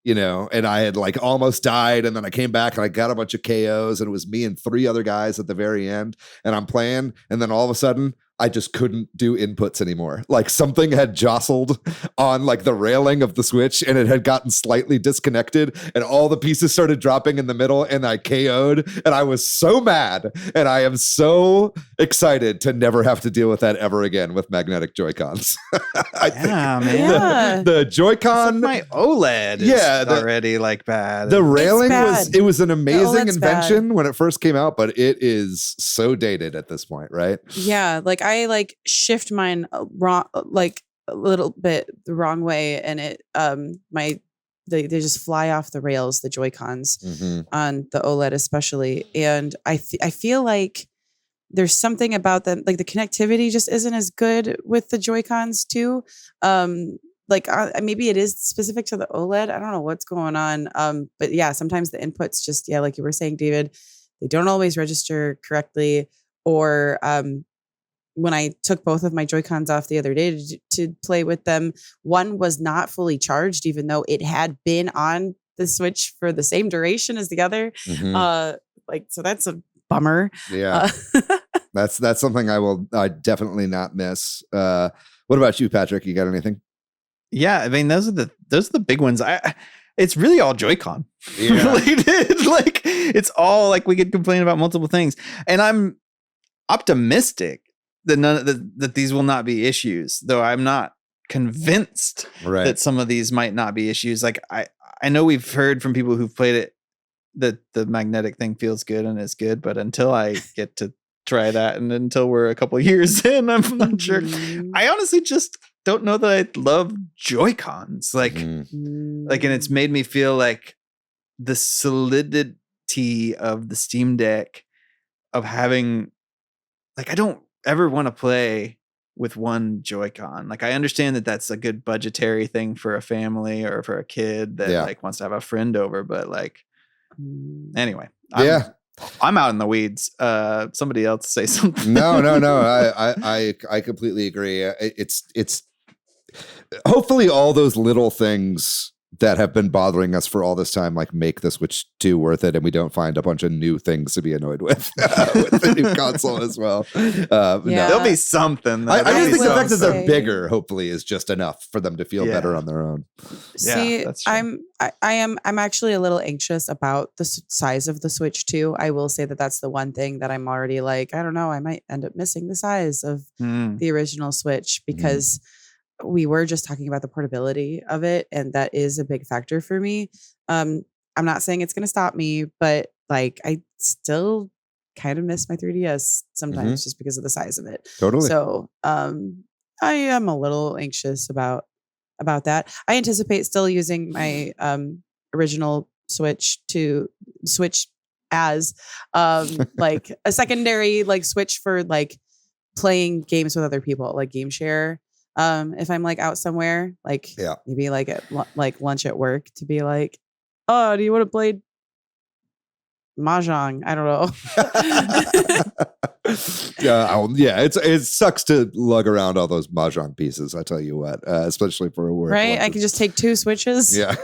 and I had like almost died. And then I came back and I got a bunch of KOs. And it was me and 3 other guys at the very end. And I'm playing. And then all of a sudden, I just couldn't do inputs anymore. Like something had jostled on like the railing of the Switch and it had gotten slightly disconnected and all the pieces started dropping in the middle and I KO'd and I was so mad. And I am so excited to never have to deal with that ever again with magnetic Joy-Cons. The Joy-Con. My OLED is already like bad. The railing was an amazing invention when it first came out, but it is so dated at this point, right? Yeah, like I like shift mine wrong, like a little bit the wrong way, and it they just fly off the rails, the Joy-Cons on the OLED especially, and I feel like there's something about them, like the connectivity just isn't as good with the Joy-Cons too. Like maybe it is specific to the OLED. I don't know what's going on, but yeah, sometimes the inputs just like you were saying, David, they don't always register correctly, or when I took both of my Joy-Cons off the other day to play with them, one was not fully charged, even though it had been on the Switch for the same duration as the other. So that's a bummer. Yeah. That's something I definitely not miss. What about you, Patrick? You got anything? Yeah. I mean, those are the big ones. It's really all Joy-Con related. Like it's all like we could complain about multiple things, and I'm optimistic that these will not be issues, though I'm not convinced that some of these might not be issues. Like I know we've heard from people who've played it that the magnetic thing feels good and is good, but until I get to try that and until we're a couple of years in, I'm not sure. I honestly just don't know that I love Joy-Cons. And it's made me feel like the solidity of the Steam Deck of having, like, I don't ever want to play with one Joy-Con. Like I understand that that's a good budgetary thing for a family or for a kid that like wants to have a friend over, but like anyway, I'm out in the weeds. Somebody else say something. No. I completely agree. It's hopefully all those little things that have been bothering us for all this time, like make the Switch 2 worth it, and we don't find a bunch of new things to be annoyed with with the new console as well. No. There'll be something. I just think the fact that they're bigger, hopefully, is just enough for them to feel better on their own. See, that's true. I'm actually a little anxious about the size of the Switch 2. I will say that that's the one thing that I'm already like, I don't know, I might end up missing the size of the original Switch because we were just talking about the portability of it, and that is a big factor for me. I'm not saying it's going to stop me, but like I still kind of miss my 3DS sometimes just because of the size of it. Totally. So I am a little anxious about that. I anticipate still using my original Switch to switch as like a secondary like Switch for like playing games with other people, like game share. If I'm like out somewhere, like maybe like at like lunch at work, to be like, oh, do you want to play mahjong? I don't know. It sucks to lug around all those mahjong pieces. I tell you what, especially for a work. Right, I can just take 2 Switches. Yeah.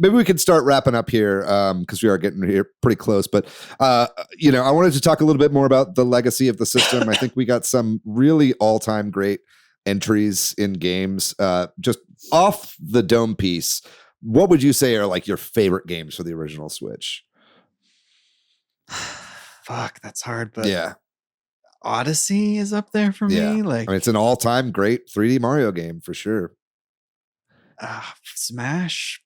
Maybe we can start wrapping up here because we are getting here pretty close. But I wanted to talk a little bit more about the legacy of the system. I think we got some really all-time great entries in games. Just off the dome piece, what would you say are like your favorite games for the original Switch? Fuck, that's hard, but Odyssey is up there for me. Like, I mean, it's an all-time great 3D Mario game for sure. Smash,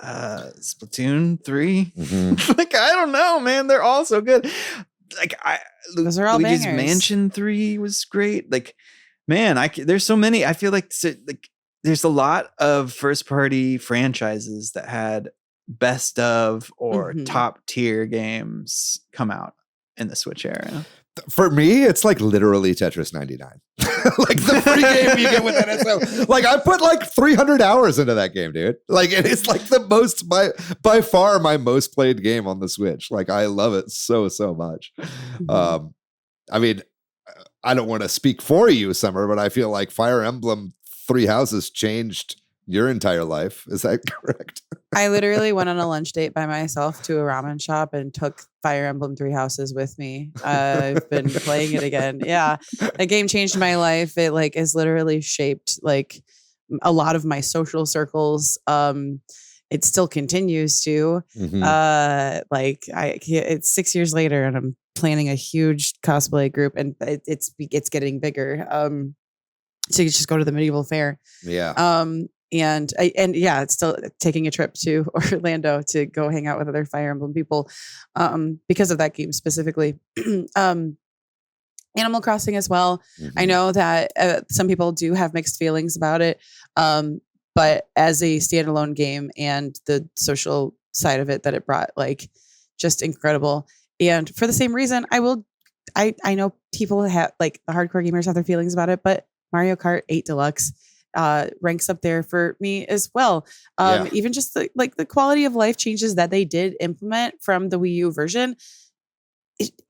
Splatoon 3. Like, I don't know, man. They're all so good. Like, those are all Luigi's bangers. Mansion 3 was great. Like, man, there's so many. I feel like there's a lot of first-party franchises that had best of or top tier games come out in the Switch era. For me, it's like literally Tetris 99. Like the free game you get with NSO. Like I put like 300 hours into that game, dude. Like it is like the most by far my most played game on the Switch. Like I love it so much. I mean, I don't want to speak for you, Summer, but I feel like Fire Emblem Three Houses changed your entire life. Is that correct? I literally went on a lunch date by myself to a ramen shop and took Fire Emblem Three Houses with me. I've been playing it again. Yeah. That game changed my life. It like has literally shaped like a lot of my social circles. It still continues to. It's 6 years later and I'm planning a huge cosplay group and it's getting bigger. So you just go to the medieval fair. Yeah. It's still taking a trip to Orlando to go hang out with other Fire Emblem people because of that game specifically. Animal Crossing as well. I know that some people do have mixed feelings about it, but as a standalone game and the social side of it that it brought, like just incredible. And for the same reason, I know people have like the hardcore gamers have their feelings about it, but Mario Kart 8 Deluxe ranks up there for me as well. Even just the quality of life changes that they did implement from the Wii U version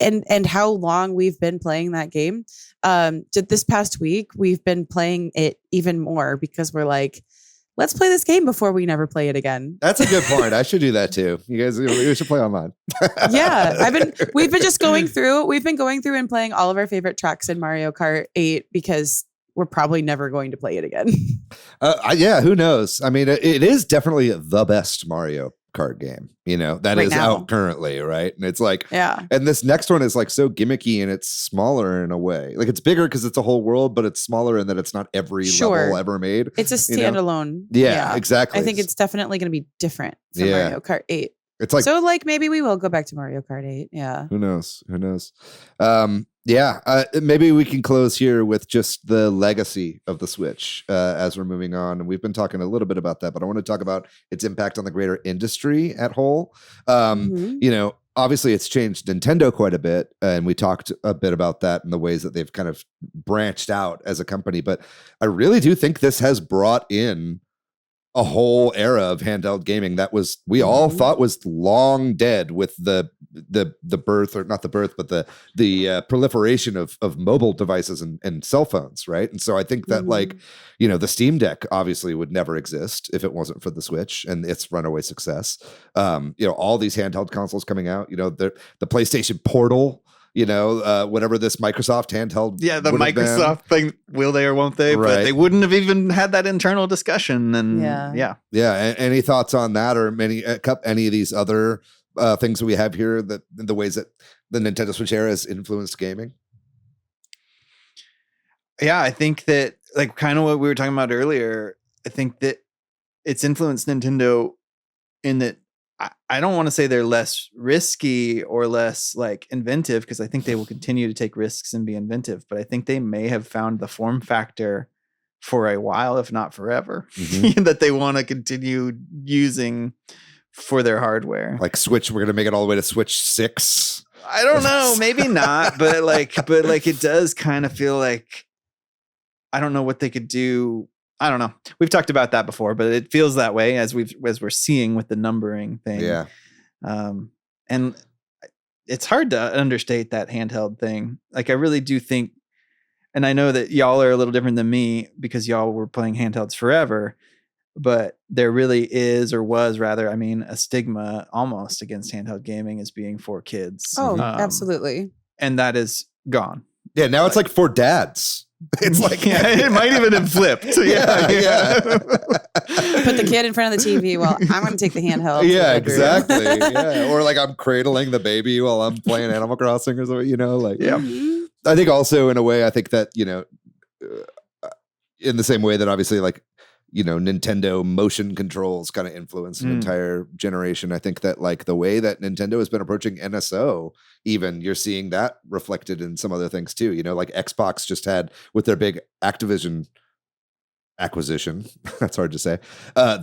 and how long we've been playing that game. This past week, we've been playing it even more because we're like, let's play this game before we never play it again. That's a good point. I should do that too. You guys, we should play online. We've been going through and playing all of our favorite tracks in Mario Kart 8 because we're probably never going to play it again. Who knows? I mean, it is definitely the best Mario Kart game, that right is now. Out currently, right? And it's like, and this next one is like so gimmicky and it's smaller in a way. Like it's bigger because it's a whole world, but it's smaller in that it's not every level ever made. It's a standalone. Yeah, exactly. I think it's definitely going to be different from Mario Kart 8. It's like, so like maybe we will go back to Mario Kart 8. Yeah. Who knows? Maybe we can close here with just the legacy of the Switch as we're moving on. And we've been talking a little bit about that, but I want to talk about its impact on the greater industry at whole. obviously it's changed Nintendo quite a bit, and we talked a bit about that and the ways that they've kind of branched out as a company. But I really do think this has brought in a whole era of handheld gaming that we all thought was long dead with the birth, or not the birth, but the proliferation of mobile devices and cell phones, right? And so I think that like, the Steam Deck obviously would never exist if it wasn't for the Switch and its runaway success. All these handheld consoles coming out, the PlayStation Portal, whatever this Microsoft handheld. Yeah, the Microsoft thing, will they or won't they? Right. But they wouldn't have even had that internal discussion. And yeah. Any thoughts on that, or any of these other things that we have here, that the ways that the Nintendo Switch era has influenced gaming? Yeah, I think that, like, kind of what we were talking about earlier, I think that it's influenced Nintendo in that I don't want to say they're less risky or less like inventive, because I think they will continue to take risks and be inventive, but I think they may have found the form factor for a while, if not forever, that they want to continue using for their hardware. Like Switch, we're going to make it all the way to Switch 6. I don't know, maybe not, but it does kind of feel like, I don't know what they could do. I don't know. We've talked about that before, but it feels that way as we're seeing with the numbering thing. Yeah. And it's hard to understate that handheld thing. Like, I really do think, and I know that y'all are a little different than me because y'all were playing handhelds forever, but there really is, or was rather, a stigma almost against handheld gaming as being for kids. Oh, absolutely. And that is gone. Yeah. Now it's like for dads. It's like, it might even have flipped. Yeah. Put the kid in front of the TV. Well, I'm going to take the handheld. Yeah, exactly. Yeah. Or like I'm cradling the baby while I'm playing Animal Crossing or something, I think also in a way, I think that, in the same way that obviously like, Nintendo motion controls kind of influenced an entire generation. I think that like the way that Nintendo has been approaching NSO, even you're seeing that reflected in some other things too. Like Xbox just had with their big Activision acquisition. That's hard to say.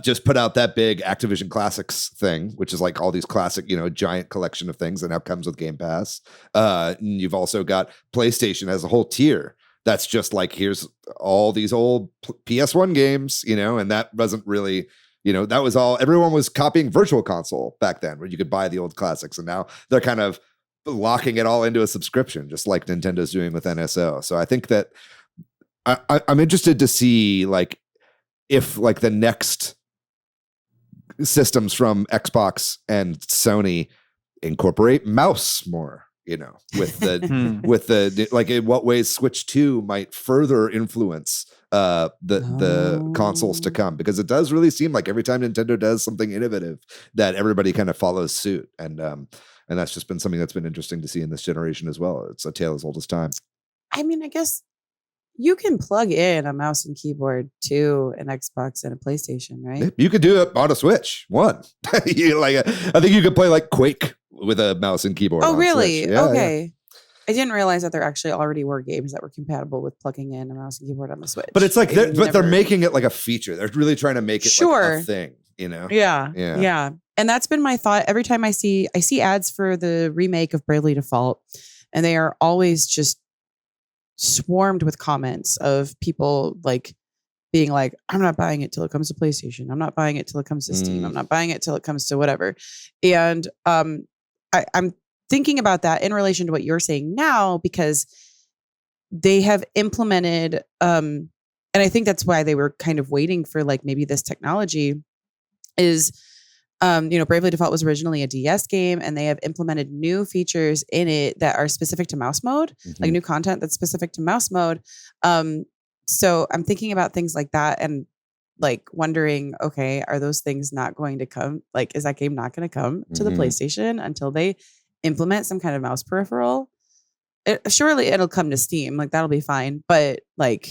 Just put out that big Activision Classics thing, which is like all these classic, giant collection of things that now comes with Game Pass. You've also got PlayStation as a whole tier. That's just like, here's all these old PS1 games, and that wasn't really, that was all, everyone was copying Virtual Console back then where you could buy the old classics. And now they're kind of locking it all into a subscription, just like Nintendo's doing with NSO. So I think that I'm interested to see like if like the next systems from Xbox and Sony incorporate mouse more. With the like in what ways Switch 2 might further influence the consoles to come, because it does really seem like every time Nintendo does something innovative that everybody kind of follows suit, and that's just been something that's been interesting to see in this generation as well. It's a tale as old as time. I guess you can plug in a mouse and keyboard to an Xbox and a PlayStation, right? You could do it on a Switch. I think you could play like Quake with a mouse and keyboard. Oh, really? Yeah, okay. Yeah. I didn't realize that there actually already were games that were compatible with plugging in a mouse and keyboard on the Switch. But it's like, they're making it like a feature. They're really trying to make it like a thing, Yeah. And that's been my thought every time I see ads for the remake of Bravely Default, and they are always just swarmed with comments of people like being like, I'm not buying it till it comes to PlayStation. I'm not buying it till it comes to Steam. I'm not buying it till it comes to whatever. And I'm thinking about that in relation to what you're saying now, because they have implemented, and I think that's why they were kind of waiting for like maybe this technology is, Bravely Default was originally a DS game, and they have implemented new features in it that are specific to mouse mode, like new content that's specific to mouse mode. So I'm thinking about things like that and like wondering, okay, are those things not going to come? Like, is that game not going to come to the PlayStation until they implement some kind of mouse peripheral? Surely it'll come to Steam. Like, that'll be fine. But like,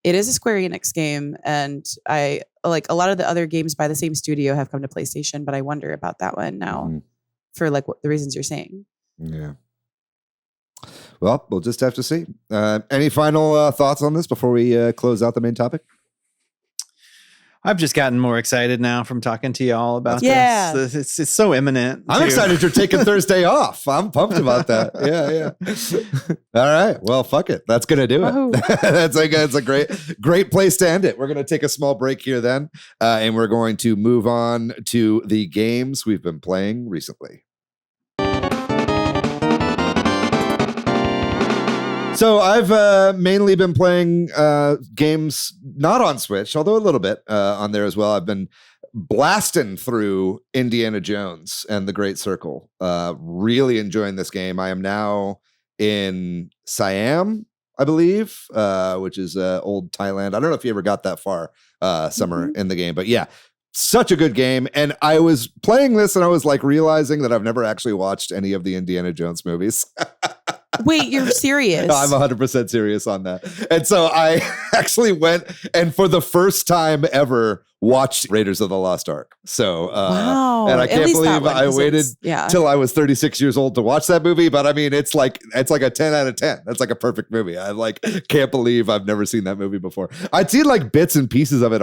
it is a Square Enix game, and I like a lot of the other games by the same studio have come to PlayStation, but I wonder about that one now for like what the reasons you're saying. Yeah. Well, we'll just have to see. Any final thoughts on this before we close out the main topic? I've just gotten more excited now from talking to y'all about Yeah. this. It's so imminent. I'm excited you're taking Thursday off. I'm pumped about that. Yeah. All right. Well, fuck it. That's gonna do Wahoo. it. That's a great place to end it. We're gonna take a small break here then, and we're going to move on to the games we've been playing recently. So I've mainly been playing games not on Switch, although a little bit on there as well. I've been blasting through Indiana Jones and the Great Circle. Really enjoying this game. I am now in Siam, I believe, which is old Thailand. I don't know if you ever got that far, Summer, in the game, but yeah. Such a good game. And I was playing this and I was like realizing that I've never actually watched any of the Indiana Jones movies. Wait, you're serious? No, I'm 100% serious on that. And so I actually went and for the first time ever watched Raiders of the Lost Ark. So, wow. and I can't believe I waited yeah. till I was 36 years old to watch that movie. But I mean, it's like a 10 out of 10. That's like a perfect movie. I like can't believe I've never seen that movie before. I'd seen like bits and pieces of it,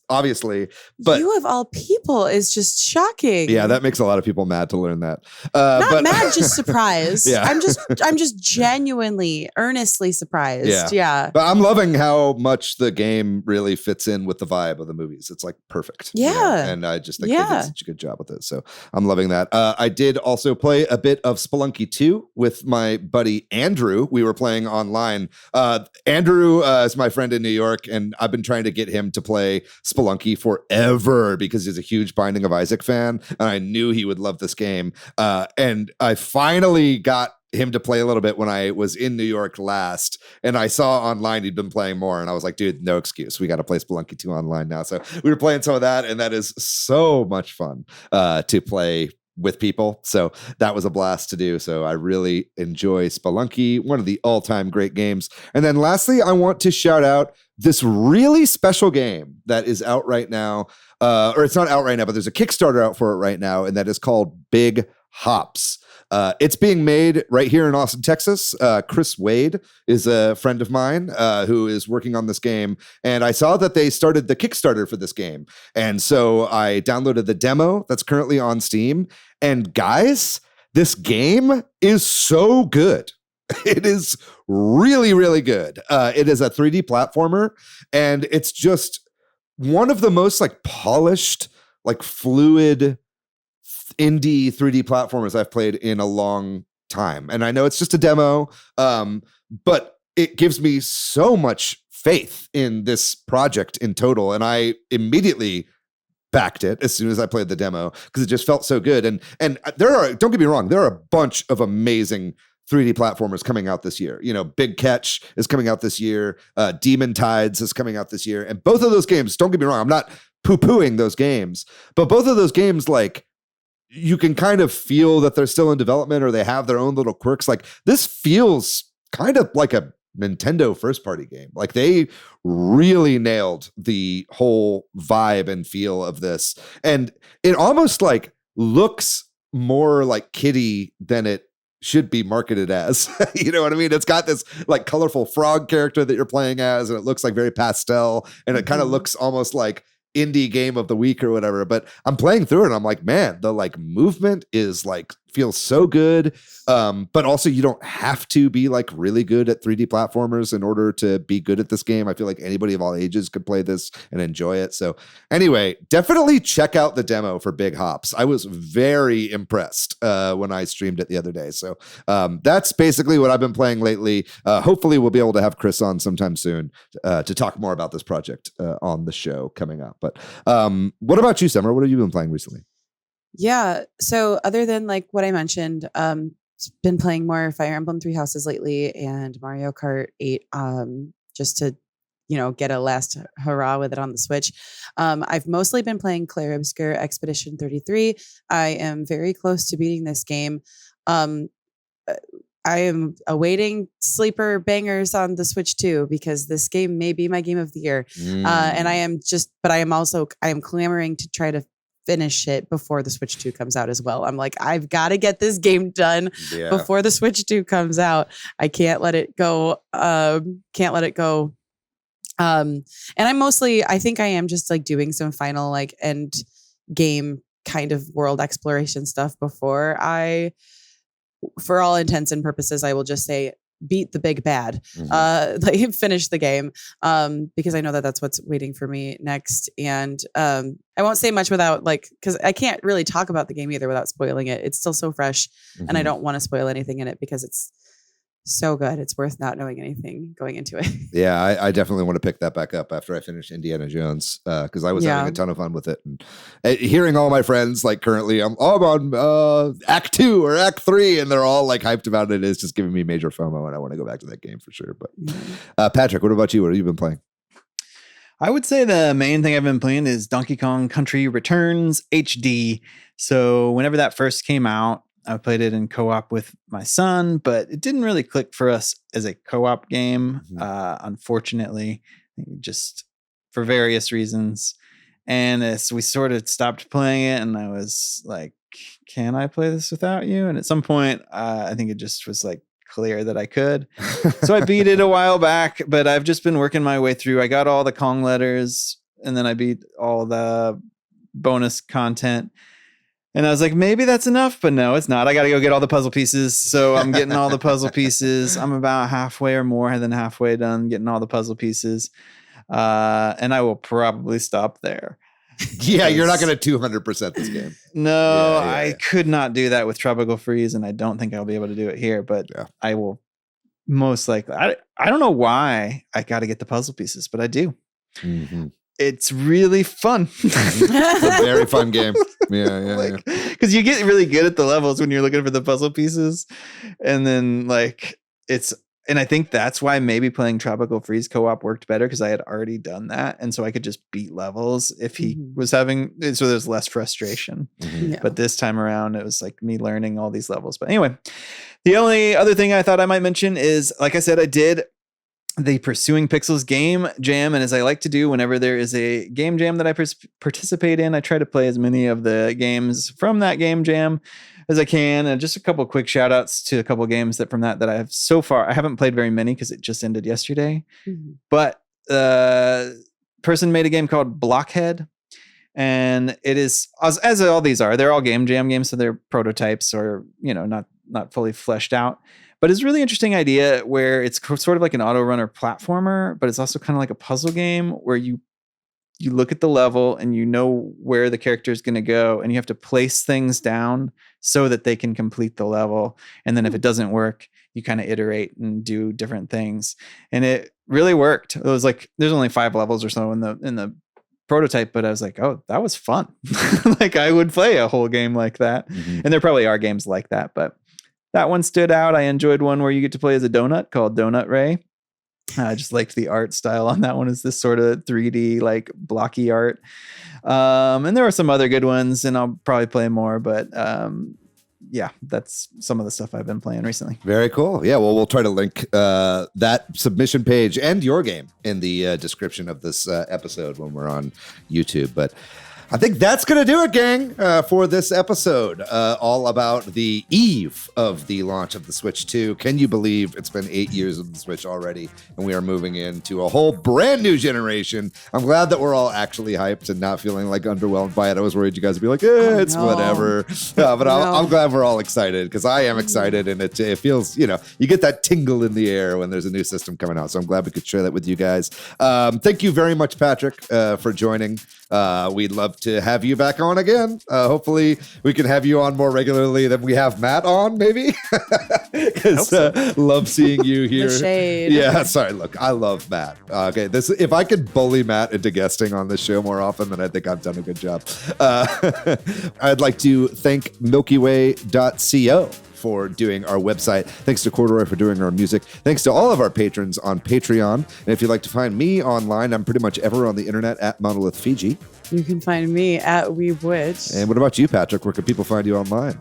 obviously. But you of all people is just shocking. yeah, that makes a lot of people mad to learn that. Not mad, just surprised. Yeah. I'm just genuinely, earnestly surprised. Yeah. But I'm loving how much the game really fits in with the vibe of the movies. It's like perfect. Yeah. You know? And I just think they did such a good job with it. So I'm loving that. I did also play a bit of Spelunky 2 with my buddy Andrew. We were playing online. Andrew is my friend in New York, and I've been trying to get him to play Spelunky forever because he's a huge Binding of Isaac fan. And I knew he would love this game. And I finally got him to play a little bit when I was in New York last, and I saw online he'd been playing more, and I was like, dude, no excuse. We got to play Spelunky 2 online now. So we were playing some of that, and that is so much fun to play with people. So that was a blast to do. So I really enjoy Spelunky, one of the all-time great games. And then lastly, I want to shout out this really special game that is out right now, or it's not out right now, but there's a Kickstarter out for it right now, and that is called Big Hops. It's being made right here in Austin, Texas. Chris Wade is a friend of mine who is working on this game. And I saw that they started the Kickstarter for this game. And so I downloaded the demo that's currently on Steam. And guys, this game is so good. It is really, really good. It is a 3D platformer. And it's just one of the most like polished, like fluid indie 3D platformers I've played in a long time. And I know it's just a demo, but it gives me so much faith in this project in total. And I immediately backed it as soon as I played the demo because it just felt so good. And there are, don't get me wrong, there are a bunch of amazing 3D platformers coming out this year. You know, Big Catch is coming out this year. Demon Tides is coming out this year. And both of those games, don't get me wrong, I'm not poo-pooing those games, but both of those games, like, you can kind of feel that they're still in development or they have their own little quirks. Like this feels kind of like a Nintendo first party game. Like they really nailed the whole vibe and feel of this. And it almost like looks more like kiddie than it should be marketed as. You know what I mean? It's got this like colorful frog character that you're playing as, and it looks like very pastel, and it kind of looks almost like indie game of the week or whatever. But I'm playing through it and I'm like, man, the like movement is like feels so good. But also you don't have to be like really good at 3D platformers in order to be good at this game. I feel like anybody of all ages could play this and enjoy it. So anyway, definitely check out the demo for Big Hops. I was very impressed when I streamed it the other day. So that's basically what I've been playing lately. Hopefully we'll be able to have Chris on sometime soon to talk more about this project on the show coming up. But what about you, Summer? What have you been playing recently? Yeah. So other than like what I mentioned, been playing more Fire Emblem Three Houses lately and Mario Kart 8, just to, get a last hurrah with it on the Switch. I've mostly been playing Clair Obscur Expedition 33. I am very close to beating this game. I am awaiting sleeper bangers on the Switch too, because this game may be my game of the year. And I am clamoring to try to finish it before the Switch 2 comes out as well. I'm like, I've got to get this game done before the Switch 2 comes out. I can't let it go. And I think I am just like doing some final like end game kind of world exploration stuff before for all intents and purposes, I will just say beat the big bad, like finish the game, because I know that that's what's waiting for me next. And I won't say much without because I can't really talk about the game either without spoiling it. It's still so fresh, and I don't want to spoil anything in it because it's so good. It's worth not knowing anything going into it. Yeah, I definitely want to pick that back up after I finish Indiana Jones, because I was having a ton of fun with it. And hearing all my friends, like currently I'm on Act 2 or Act 3, and they're all like hyped about it. It's just giving me major FOMO, and I want to go back to that game for sure. But Patrick, what about you? What have you been playing? I would say the main thing I've been playing is Donkey Kong Country Returns HD. So whenever that first came out, I played it in co-op with my son, but it didn't really click for us as a co-op game, unfortunately, just for various reasons. And as we sort of stopped playing it, and I was like, can I play this without you? And at some point, I think it just was like clear that I could. So I beat it a while back, but I've just been working my way through. I got all the Kong letters, and then I beat all the bonus content. And I was like, maybe that's enough, but no, it's not. I got to go get all the puzzle pieces. So I'm getting all the puzzle pieces. I'm about halfway or more than halfway done getting all the puzzle pieces. And I will probably stop there. Yeah, you're not going to 200% this game. No, I could not do that with Tropical Freeze, and I don't think I'll be able to do it here, but I will most likely. I don't know why I got to get the puzzle pieces, but I do. Mm-hmm. It's really fun. It's a very fun game. Yeah. Because you get really good at the levels when you're looking for the puzzle pieces. And then and I think that's why maybe playing Tropical Freeze co-op worked better, because I had already done that. And so I could just beat levels if he was having, so there's less frustration. Yeah. But this time around, it was like me learning all these levels. But anyway, the only other thing I thought I might mention is, like I said, I did the Pursuing Pixels game jam. And as I like to do whenever there is a game jam that I participate in, I try to play as many of the games from that game jam as I can. And just a couple of quick shout outs to a couple of games that I have so far. I haven't played very many because it just ended yesterday, but person made a game called Blockhead. And it is, as all these are, they're all game jam games. So they're prototypes, or, not fully fleshed out. But it's a really interesting idea where it's sort of like an auto runner platformer, but it's also kind of like a puzzle game where you look at the level and you know where the character is going to go, and you have to place things down so that they can complete the level. And then if it doesn't work, you kind of iterate and do different things. And it really worked. It was like, there's only 5 levels or so in the prototype, but I was like, oh, that was fun. Like I would play a whole game like that. And there probably are games like that, but that one stood out. I enjoyed one where you get to play as a donut called Donut Ray. I just liked the art style on that one. Is this sort of 3D, like blocky art. And there are some other good ones, and I'll probably play more, but that's some of the stuff I've been playing recently. Very cool. Yeah, well, we'll try to link that submission page and your game in the description of this episode when we're on YouTube. But I think that's going to do it, gang, for this episode, all about the eve of the launch of the Switch 2. Can you believe it's been 8 years of the Switch already, and we are moving into a whole brand new generation? I'm glad that we're all actually hyped and not feeling like underwhelmed by it. I was worried you guys would be like, it's whatever. But I'm glad we're all excited, because I am excited, and it feels, you get that tingle in the air when there's a new system coming out. So I'm glad we could share that with you guys. Thank you very much, Patrick, for joining. We'd love to have you back on again. Hopefully we can have you on more regularly than we have Matt on, maybe. Because love seeing you here. The shade. Yeah, sorry. Look, I love Matt. Okay, if I could bully Matt into guesting on this show more often, then I think I've done a good job. I'd like to thank MilkyWay.co for doing our website. Thanks to Corduroy for doing our music. Thanks to all of our patrons on Patreon. And if you'd like to find me online, I'm pretty much ever on the internet at Monolith Fiji. You can find me at Weebwitch. And what about you, Patrick? Where can people find you online?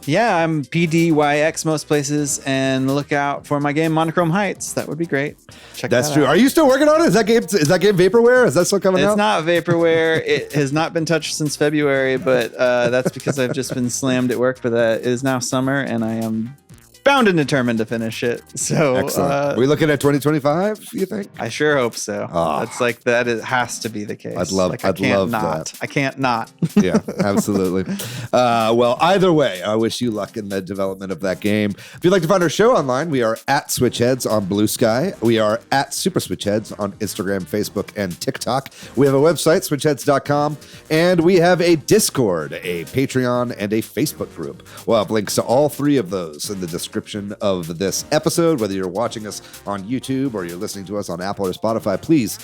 Yeah, I'm PDYX most places, and look out for my game Monochrome Heights. That would be great. Check That's that true. out. Are you still working on it? Is that game vaporware? Is that still coming out? It's not vaporware. It has not been touched since February, but that's because I've just been slammed at work. But it is now summer, and I am bound and determined to finish it. So Excellent. Are we looking at 2025, you think? I sure hope so. Oh. That's like that. It has to be the case. I'd love that. I can't not. Yeah, absolutely. Well, either way, I wish you luck in the development of that game. If you'd like to find our show online, we are at Switch Headz on Blue Sky. We are at Super Switch Headz on Instagram, Facebook, and TikTok. We have a website, switchheadz.com, and we have a Discord, a Patreon, and a Facebook group. We'll have links to all three of those in the description of this episode. Whether you're watching us on YouTube or you're listening to us on Apple or Spotify, please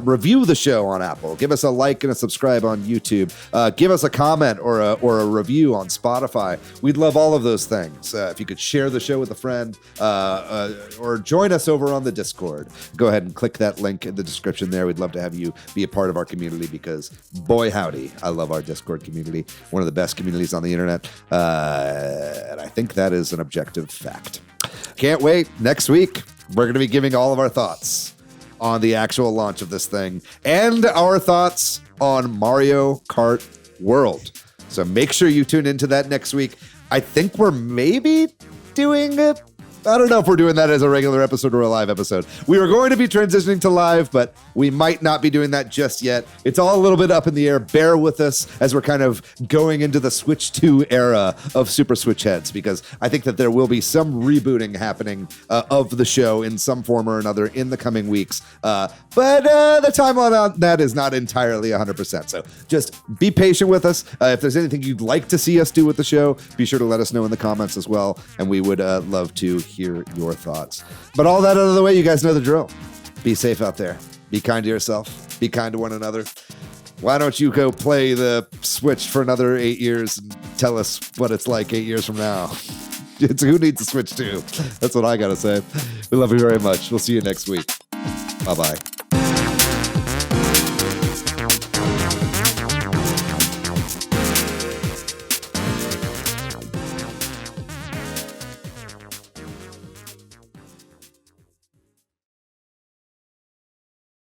review the show on Apple. Give us a like and a subscribe on YouTube. Give us a comment or a review on Spotify. We'd love all of those things. If you could share the show with a friend or join us over on the Discord, go ahead and click that link in the description there. We'd love to have you be a part of our community because, boy, howdy, I love our Discord community. One of the best communities on the internet. And I think that is an objective fact. Can't wait. Next week, we're going to be giving all of our thoughts on the actual launch of this thing and our thoughts on Mario Kart World. So make sure you tune into that next week. I think we're maybe doing it. I don't know if we're doing that as a regular episode or a live episode. We were going to be transitioning to live, but we might not be doing that just yet. It's all a little bit up in the air. Bear with us as we're kind of going into the Switch 2 era of Super Switch Headz, because I think that there will be some rebooting happening of the show in some form or another in the coming weeks. But the timeline on that is not entirely 100%. So just be patient with us. If there's anything you'd like to see us do with the show, be sure to let us know in the comments as well. And we would love to hear your thoughts. But all that out of the way, you guys know the drill. Be safe out there. Be kind to yourself. Be kind to one another. Why don't you go play the Switch for another 8 years and tell us what it's like 8 years from now? Who needs a Switch 2? That's what I gotta say. We love you very much. We'll see you next week. Bye-bye.